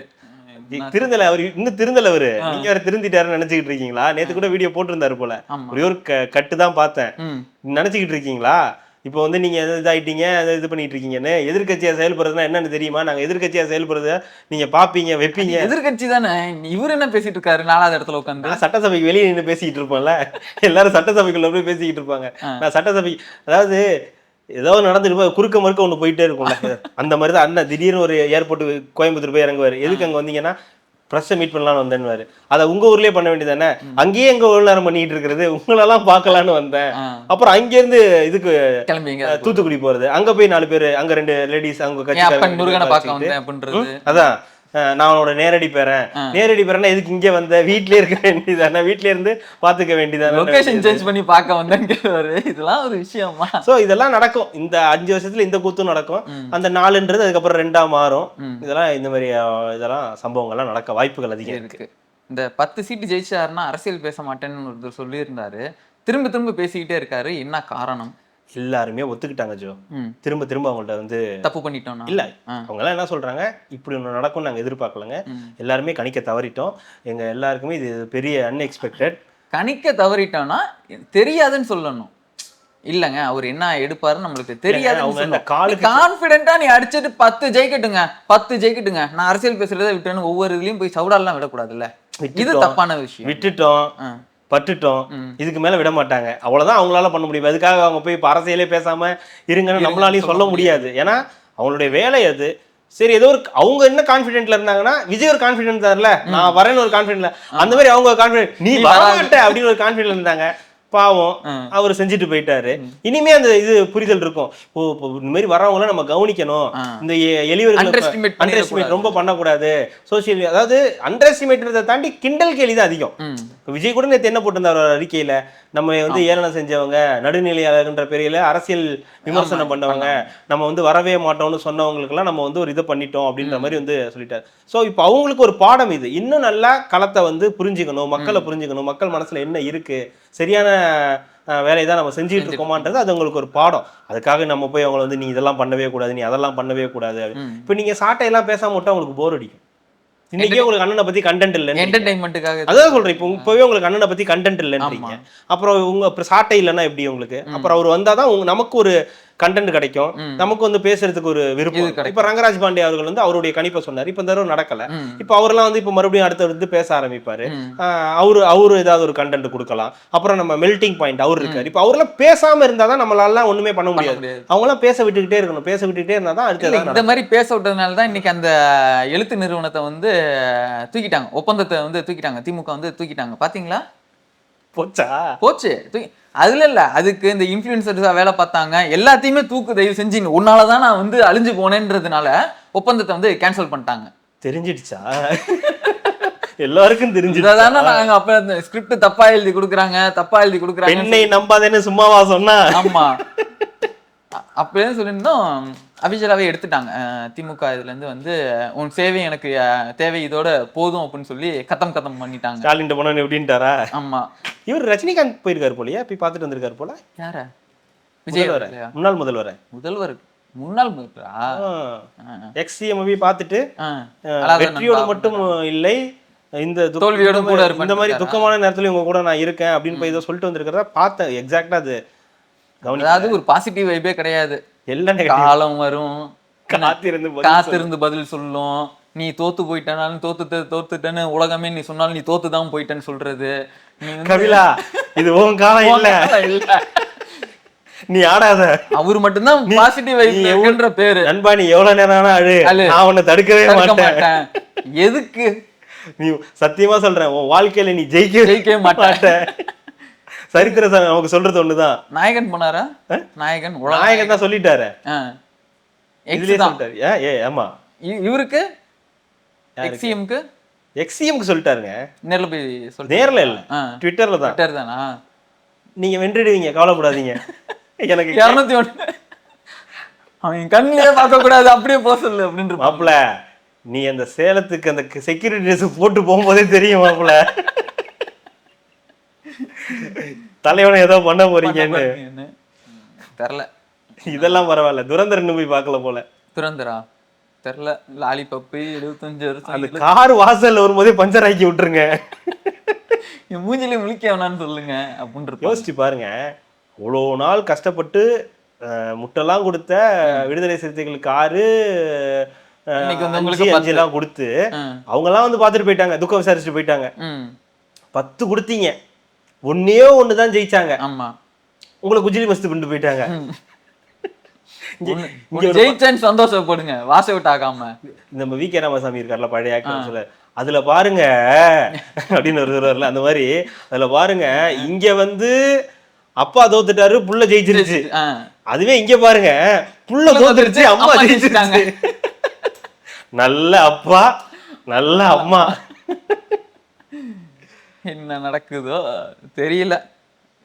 திருந்தல அவரு, இன்னும் திருந்தல அவரு. நீங்க வேற திருந்திட்டாருன்னு நினைச்சுக்கிட்டு இருக்கீங்களா? நேத்து கூட வீடியோ போட்டிருந்தாரு போல, ஒரே ஒரு கட்டு தான் பார்த்தேன். நினைச்சுக்கிட்டு இருக்கீங்களா இப்போ வந்து நீங்க இதாயிட்டீங்க, இது பண்ணிட்டு இருக்கீங்கன்னு? எதிர்கட்சியா செயல்படுறதுன்னா என்னன்னு தெரியுமா? நாங்க எதிர்கட்சியா செயல்படுறத நீங்க பாப்பீங்க, வைப்பீங்க. எதிர்கட்சி தானே. இவர் என்ன பேசிட்டு இருக்காரு 4வது இடத்துல உட்காந்து? சட்டசபைக்கு வெளியே நின்று பேசிக்கிட்டு இருப்போம்ல, எல்லாரும் சட்டசபைக்குள்ள போய் பேசிக்கிட்டு இருப்பாங்க. நான் சட்டசபை, அதாவது ஏதோ நடந்துட்டு குறுக்க மறுக்க ஒண்ணு போயிட்டே இருக்கும்ல, அந்த மாதிரிதான் அண்ணன் திடீர்னு ஒரு ஏர்போர்ட் கோயம்புத்தூர் போய் இறங்குவாரு. எதுக்கு அங்க வந்தீங்கன்னா ப்ரெஸ்ஸை மீட் பண்ணலான்னு வந்தேன்னு. அதை உங்க ஊர்லயே பண்ண வேண்டியதானே, அங்கேயே எங்க ஒரு நேரம் பண்ணிட்டு இருக்கிறது, உங்களெல்லாம் பார்க்கலான்னு வந்தேன். அப்புறம் அங்கேருந்து இதுக்கு கிளம்பிங்க தூத்துக்குடி போறது, அங்க போய் 4 பேர், அங்க 2 லேடிஸ் அவங்க கட்சி முருகனை பார்க்க வந்தேன் அப்படின்றது. அதான் நான் அவனோட நேரடி பேரன் எதுக்கு இங்க வந்த, வீட்லயே இருக்க வேண்டியதானே, வீட்ல இருந்து பாத்துக்க வேண்டியதானே, லொகேஷன் சேஞ்ச் பண்ணி பார்க்க வந்தேன்னு. இதெல்லாம் ஒரு விஷயமா? சோ இதெல்லாம் நடக்கும். இந்த 5 வருஷத்துல இந்த கூத்தும் நடக்கும். அந்த 4ன்றது அதுக்கப்புறம் 2ஆ மாறும். இதெல்லாம் இந்த மாதிரி இதெல்லாம் சம்பவங்கள்லாம் நடக்க வாய்ப்புகள் அதிகம் இருக்கு. இந்த 10 சீட்டு ஜெயிச்சாருன்னா அரசியல் பேச மாட்டேன்னு ஒருத்தர் சொல்லியிருந்தாரு. திரும்ப திரும்ப பேசிக்கிட்டே இருக்காரு, என்ன காரணம்? எல்லாருமே ஒத்துக்கிட்டாங்க ஜோ. திரும்ப திரும்ப அவங்கள்ட்ட வந்து தப்பு பண்ணிட்டோம் இல்ல, அவங்க எல்லாம் என்ன சொல்றாங்க, இப்படி ஒண்ணு நடக்கும் நாங்க எதிர்பார்க்கலங்க, எல்லாருமே கணிக்க தவறிட்டோம், எங்க எல்லாருக்குமே இது பெரிய அன்எக்ஸ்பெக்டட். கணிக்க தவறிட்டோம்னா தெரியாதுன்னு சொல்லணும். இல்லங்க அவர் என்ன எடுப்பாருன்னு நம்மளுக்கு தெரியாது. கான்பிடென்ட்டா நீ அடிச்சுட்டு 10 ஜெயிக்கட்டுங்க, நான் அரசியல் பேசுறதை விட்டேன்னு ஒவ்வொரு இதுலயும் போய் சவுடாலாம் விடக்கூடாதுல்ல. இது தப்பான விஷயம். விட்டுட்டோம், பட்டுட்டோம், இதுக்கு மேல விட மாட்டாங்க, அவ்வளவுதான் அவங்களால பண்ண முடியும். அதுக்காக அவங்க போய் அரசியலே பேசாம இருங்கன்னு நம்மளாலையும் சொல்ல முடியாது. ஏன்னா அவங்களுடைய வேலை அது. சரி, ஏதோ ஒரு அவங்க என்ன கான்பிடென்ட்ல இருந்தாங்கன்னா, விஜய் ஒரு கான்பிடென்ட் தரல, நான் வரேன்னு ஒரு கான்பிடென்ட்ல, அந்த மாதிரி அவங்க கான்பிடென்ட், நீ வரமாட்ட அப்படின்னு ஒரு கான்பிடென்ட் இருந்தாங்க. பாவம், அவர் செஞ்சுட்டு போயிட்டாரு. இனிமே அந்த இது புரிதல் இருக்கும். ஓ, இந்த மாதிரி வரவங்கள நம்ம கவனிக்கணும், இந்த எலிவர்கள் ரொம்ப பண்ணக்கூடாது, சோசியல், அதாவது அண்டர் எஸ்டிமேட்றதை தாண்டி கிண்டல் கேலி தான் அதிகம். விஜய் கூட நேற்று என்ன போட்டிருந்தார் அறிக்கையில, நம்ம வந்து ஏளனம் செஞ்சவங்க, நடுநிலையாளர்ன்ற பெரியல அரசியல் விமர்சனம் பண்ணவங்க, நம்ம வந்து வரவே மாட்டோம்னு சொன்னவங்களுக்கெல்லாம் நம்ம வந்து ஒரு இதை பண்ணிட்டோம் அப்படின்ற மாதிரி வந்து சொல்லிட்டாரு. ஸோ இப்போ அவங்களுக்கு ஒரு பாடம் இது. இன்னும் நல்லா களத்தை வந்து புரிஞ்சுக்கணும், மக்களை புரிஞ்சுக்கணும், மக்கள் மனசுல என்ன இருக்கு, சரியான வேலையை தான் நம்ம செஞ்சுட்டு இருக்கோமான்றது அது உங்களுக்கு ஒரு பாடம். அதுக்காக நம்ம போய் அவங்களை வந்து நீ இதெல்லாம் பண்ணவே கூடாது, நீ அதெல்லாம் பண்ணவே கூடாது. இப்போ நீங்க சாட்டையெல்லாம் பேசாம விட்டா உங்களுக்கு போர் அடிக்கும். இன்னைக்கே உங்களுக்கு அண்ணனை பத்தி கண்டென்ட் இல்லை, என்டர்டைன்மெண்ட்டுக்காக அதான் சொல்றேன். இப்பவே உங்களுக்கு அண்ணனை பத்தி கண்டென்ட் இல்லைன்றீங்க, அப்புறம் உங்க சாட்டை இல்லைன்னா எப்படி உங்களுக்கு? அப்புறம் அவர் வந்தாதான் நமக்கு ஒரு கண்டென்ட் கிடைக்கும், நமக்கு வந்து பேசுறதுக்கு ஒரு விருப்பம். இப்ப ரங்கராஜ் பாண்டே அவர்கள் வந்து அவருடைய கணிப்பை சொன்னார், இப்ப இந்த தடவை நடக்கல. இப்ப அவரெல்லாம் வந்து இப்ப மறுபடியும் அடுத்த வந்து பேச ஆரம்பிப்பாரு. அவரு ஏதாவது ஒரு கண்டென்ட் கொடுக்கலாம். அப்புறம் நம்ம மெல்டிங் பாயிண்ட் அவர் இருக்காரு. இப்ப அவரெல்லாம் பேசாம இருந்தாதான் நம்மளால ஒண்ணுமே பண்ண முடியாது. அவங்க எல்லாம் பேச விட்டுக்கிட்டே இருக்கணும், பேச விட்டுக்கிட்டே இருந்தாதான் அடுத்து. இந்த மாதிரி பேச விட்டதுனால தான் இன்னைக்கு அந்த எழுத்து நிறுவனத்தை வந்து தூக்கிட்டாங்க, ஒப்பந்தத்தை வந்து தூக்கிட்டாங்க, திமுக வந்து தூக்கிட்டாங்க. பாத்தீங்களா? போச்சு. அதுல இல்ல, அதுக்கு இந்த இன்ஃப்ளூயன்சர்ஸா வேலை பார்த்தாங்க, எல்லாத்தையுமே தூக்கு, தயவு செஞ்சு உன்னாலதான் நான் வந்து அழிஞ்சு போனேன்றதுனால ஒப்பந்தத்தை வந்து கேன்சல் பண்ணிட்டாங்க. தெரிஞ்சிடுச்சா? எல்லாருக்கும் தெரிஞ்சுதானே. நாங்க அப்ப ஸ்கிரிப்ட் தப்பா எழுதி கொடுக்குறாங்க, என்னை நம்பாதேன்னு சும்மாவா சொன்னா? ஆமா, அப்படியே சொல்லியிருந்தோம். அபிஷியலாவே எடுத்துட்டாங்க திமுக. இதுல இருந்து வந்து உன் சேவை எனக்கு தேவை, இதோட போதும் அப்படின்னு சொல்லி கத்தம் பண்ணிட்டாங்க. ஸ்டாலின் போன எப்படின்ட்டாரா? ஆமா, இவர் ரஜினிகாந்த் போயிருக்காரு போலயே, போய் பார்த்துட்டு வந்திருக்காரு போல. யார? விஜய் முன்னாள் முதல்வர் முன்னாள் முதல்வரா? எக்ஸ்-சிஎம் போய் பார்த்துட்டு வெற்றியோட மட்டும் இல்லை, இந்த தோல்வியோட கூட இந்த மாதிரி துக்கமான நேரத்துல உங்க கூட நான் இருக்கேன் அப்படின்னு போய் ஏதோ சொல்லிட்டு வந்திருக்கிறதா பார்த்தேன். எக்ஸாக்டா அது அதாவது ஒரு பாசிட்டிவ் வைபே கிடையாது. எல்லாம் காலம் வரும், காத்திருந்து பதில் சொல்லும். நீ தோத்து போயிட்டாலும் தோத்துட்டேன்னு உலகமே நீ சொன்னாலும் நீ தோத்துதான் போயிட்டேன்னு சொல்றது. கபிலா, இது உன் காலம் இல்ல, நீ ஆடாத. அவரு மட்டும்தான் பாசிட்டிவ் வைப்ன்ற பேரு. நண்பா, நீ எவ்வளவு நேரம் அழு, நான் உன்னை தடுக்கவே மாட்டேன். எதுக்கு? நீ சத்தியமா சொல்றேன், உன் வாழ்க்கையில நீ ஜெயிக்கவே மாட்டேன். சரித்திர நமக்கு சொல்றது ஒண்ணுதான். நாயகன் போனாரா? நாயகன் தான் சொல்லிட்டாரு. ஆமா, இவருக்கு எக்ஸ்சிஎம்க்கு சொல்லிட்டாருங்க. நேர்ல போய் நேர்ல இல்ல, ட்விட்டர்ல தான். ட்விட்டர் தானா? நீங்க வென்றுடுவீங்க, கவலைப்படாதீங்க. எனக்கு 201 அவன் கண்ணிலே பார்க்க கூடாது, அப்படியே போக சொல்லு அப்படின்ற. மாப்பிள்ள, நீ அந்த சேலத்துக்கு அந்த செக்யூரிட்டி ட்ரெஸ் போட்டு போகும்போதே தெரியும் மாப்பிள்ள, தலைவனை ஏதோ பண்ண போறீங்கன்னு. தெரியல. இதெல்லாம் பரவாயில்ல, துரந்தரன்னு போய் பார்க்கல போல. துரந்தரா தெரியல. லாலிபப்பு 75 வருஷம் அந்த கார் வாசல்ல வரும்போதே பஞ்சர் ஆக்கி விட்டுருங்க. மூஞ்சிலே முழிக்க வேணான்னு சொல்லுங்க அப்படின்னு யோசிச்சு பாருங்க. அவ்வளோ நாள் கஷ்டப்பட்டு முட்டெல்லாம் கொடுத்த விடுதலை சிறுத்தைகளுக்கு 6 5 கொடுத்து அவங்க எல்லாம் வந்து பாத்துட்டு போயிட்டாங்க, துக்கம் விசாரிச்சுட்டு போயிட்டாங்க. 10 கொடுத்தீங்க, ஒன்னே ஒண்ணுதான் ஜெயிச்சாங்க. ஆமா, உங்களை குஜிலி மஸ்து பண்ணிட்டு போயிட்டாங்க. ஜெயிச்சேன்னு சந்தோஷப்படுங்க, வாச விட்டு ஆகாம. நம்ம வி.கே. ராமசாமி இருக்கார்ல, பழைய ஆக்டர், அதுல பாருங்க அப்படின்னு ஒரு சொல்லுவார்ல, அந்த மாதிரி அதுல பாருங்க இங்க வந்து அப்பா தோத்துட்டாரு, புள்ள ஜெயிச்சிருச்சு. அதுவே இங்க பாருங்க புள்ள தோத்துருச்சு, அம்மா ஜெயிச்சிருச்சு. நல்ல அப்பா நல்ல அம்மா. என்ன நடக்குதோ தெரியல.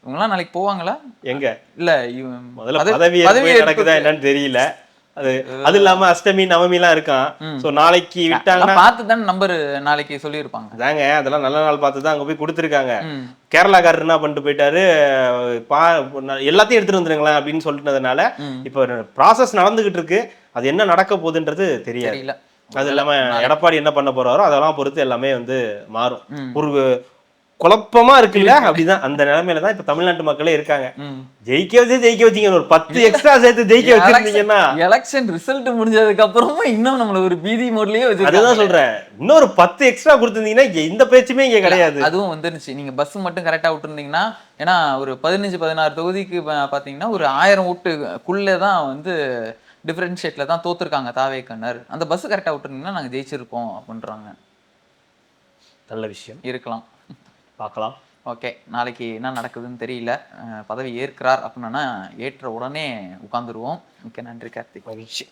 இவங்கலாம் நாளைக்கு போவாங்களா? எங்க இல்ல முதல்ல பதவி நடக்குதா என்னன்னு தெரியல. அது இல்லாம அஷ்டமி நவமி எல்லாம் இருக்கான். சோ நாளைக்கு விட்டாங்கன்னா பார்த்து தான் நம்பர் நாளைக்கு சொல்லியிருப்பாங்க. அதாங்க அதெல்லாம் நல்ல நாள் பார்த்து தான் அங்க போய் கொடுத்துருக்காங்க. கேரளாக்காரர் என்ன பண்ணிட்டு போயிட்டாரு, எல்லாத்தையும் எடுத்துட்டு வந்துருங்களேன் அப்படின்னு சொல்லிட்டதுனால இப்போ ப்ராசஸ் நடந்துகிட்டு இருக்கு. அது என்ன நடக்க போகுதுன்றது தெரியல. அது இல்லாம எடப்பாடி என்ன பண்ண போறாரோ அதெல்லாம் பொறுத்து எல்லாமே வந்து மாறும். ஒரு குழப்பமா இருக்குல்ல, அப்படிதான் அந்த நிலைமையில தான் இப்ப தமிழ்நாட்டு மக்களே இருக்காங்க. ஜெயிக்க வச்சீங்க, ஒரு 10 எக்ஸ்ட்ரா சேர்த்து ஜெயிக்க வச்சிருந்தீங்கன்னா எலெக்ஷன் ரிசல்ட் முடிஞ்சதுக்கு அப்புறமும் இன்னும் நம்மள ஒரு பீதி மோட்லயே வச்சிருக்காங்க. அதுதான் சொல்றேன், இன்னொரு 10 எக்ஸ்ட்ரா கொடுத்திருந்தீங்கன்னா இந்த பேச்சுமே இங்க கிடையாது. அதுவும் வந்துருச்சு. நீங்க பஸ் மட்டும் கரெக்டா விட்டுருந்தீங்கன்னா, ஏன்னா ஒரு 15-16 தொகுதிக்கு பாத்தீங்கன்னா ஒரு 1000 ஓட்டுக்குள்ளே தான் வந்து டிஃபரன்ஷியேட்ல தான் தோத்துருக்காங்க தாவேக்கனர். அந்த பஸ் கரெக்டா விட்டுருந்தீங்கன்னா நாங்க ஜெயிச்சிருப்போம் அப்படின்றாங்க. நல்ல விஷயம் இருக்கலாம், பார்க்கலாம். ஓகே, நாளைக்கு என்ன நடக்குதுன்னு தெரியல. பதவி ஏற்கிறார் அப்படின்னா ஏற்ற உடனே உட்காந்துருவோம். ஓகே, நன்றி கார்த்திக். மகிழ்ச்சி.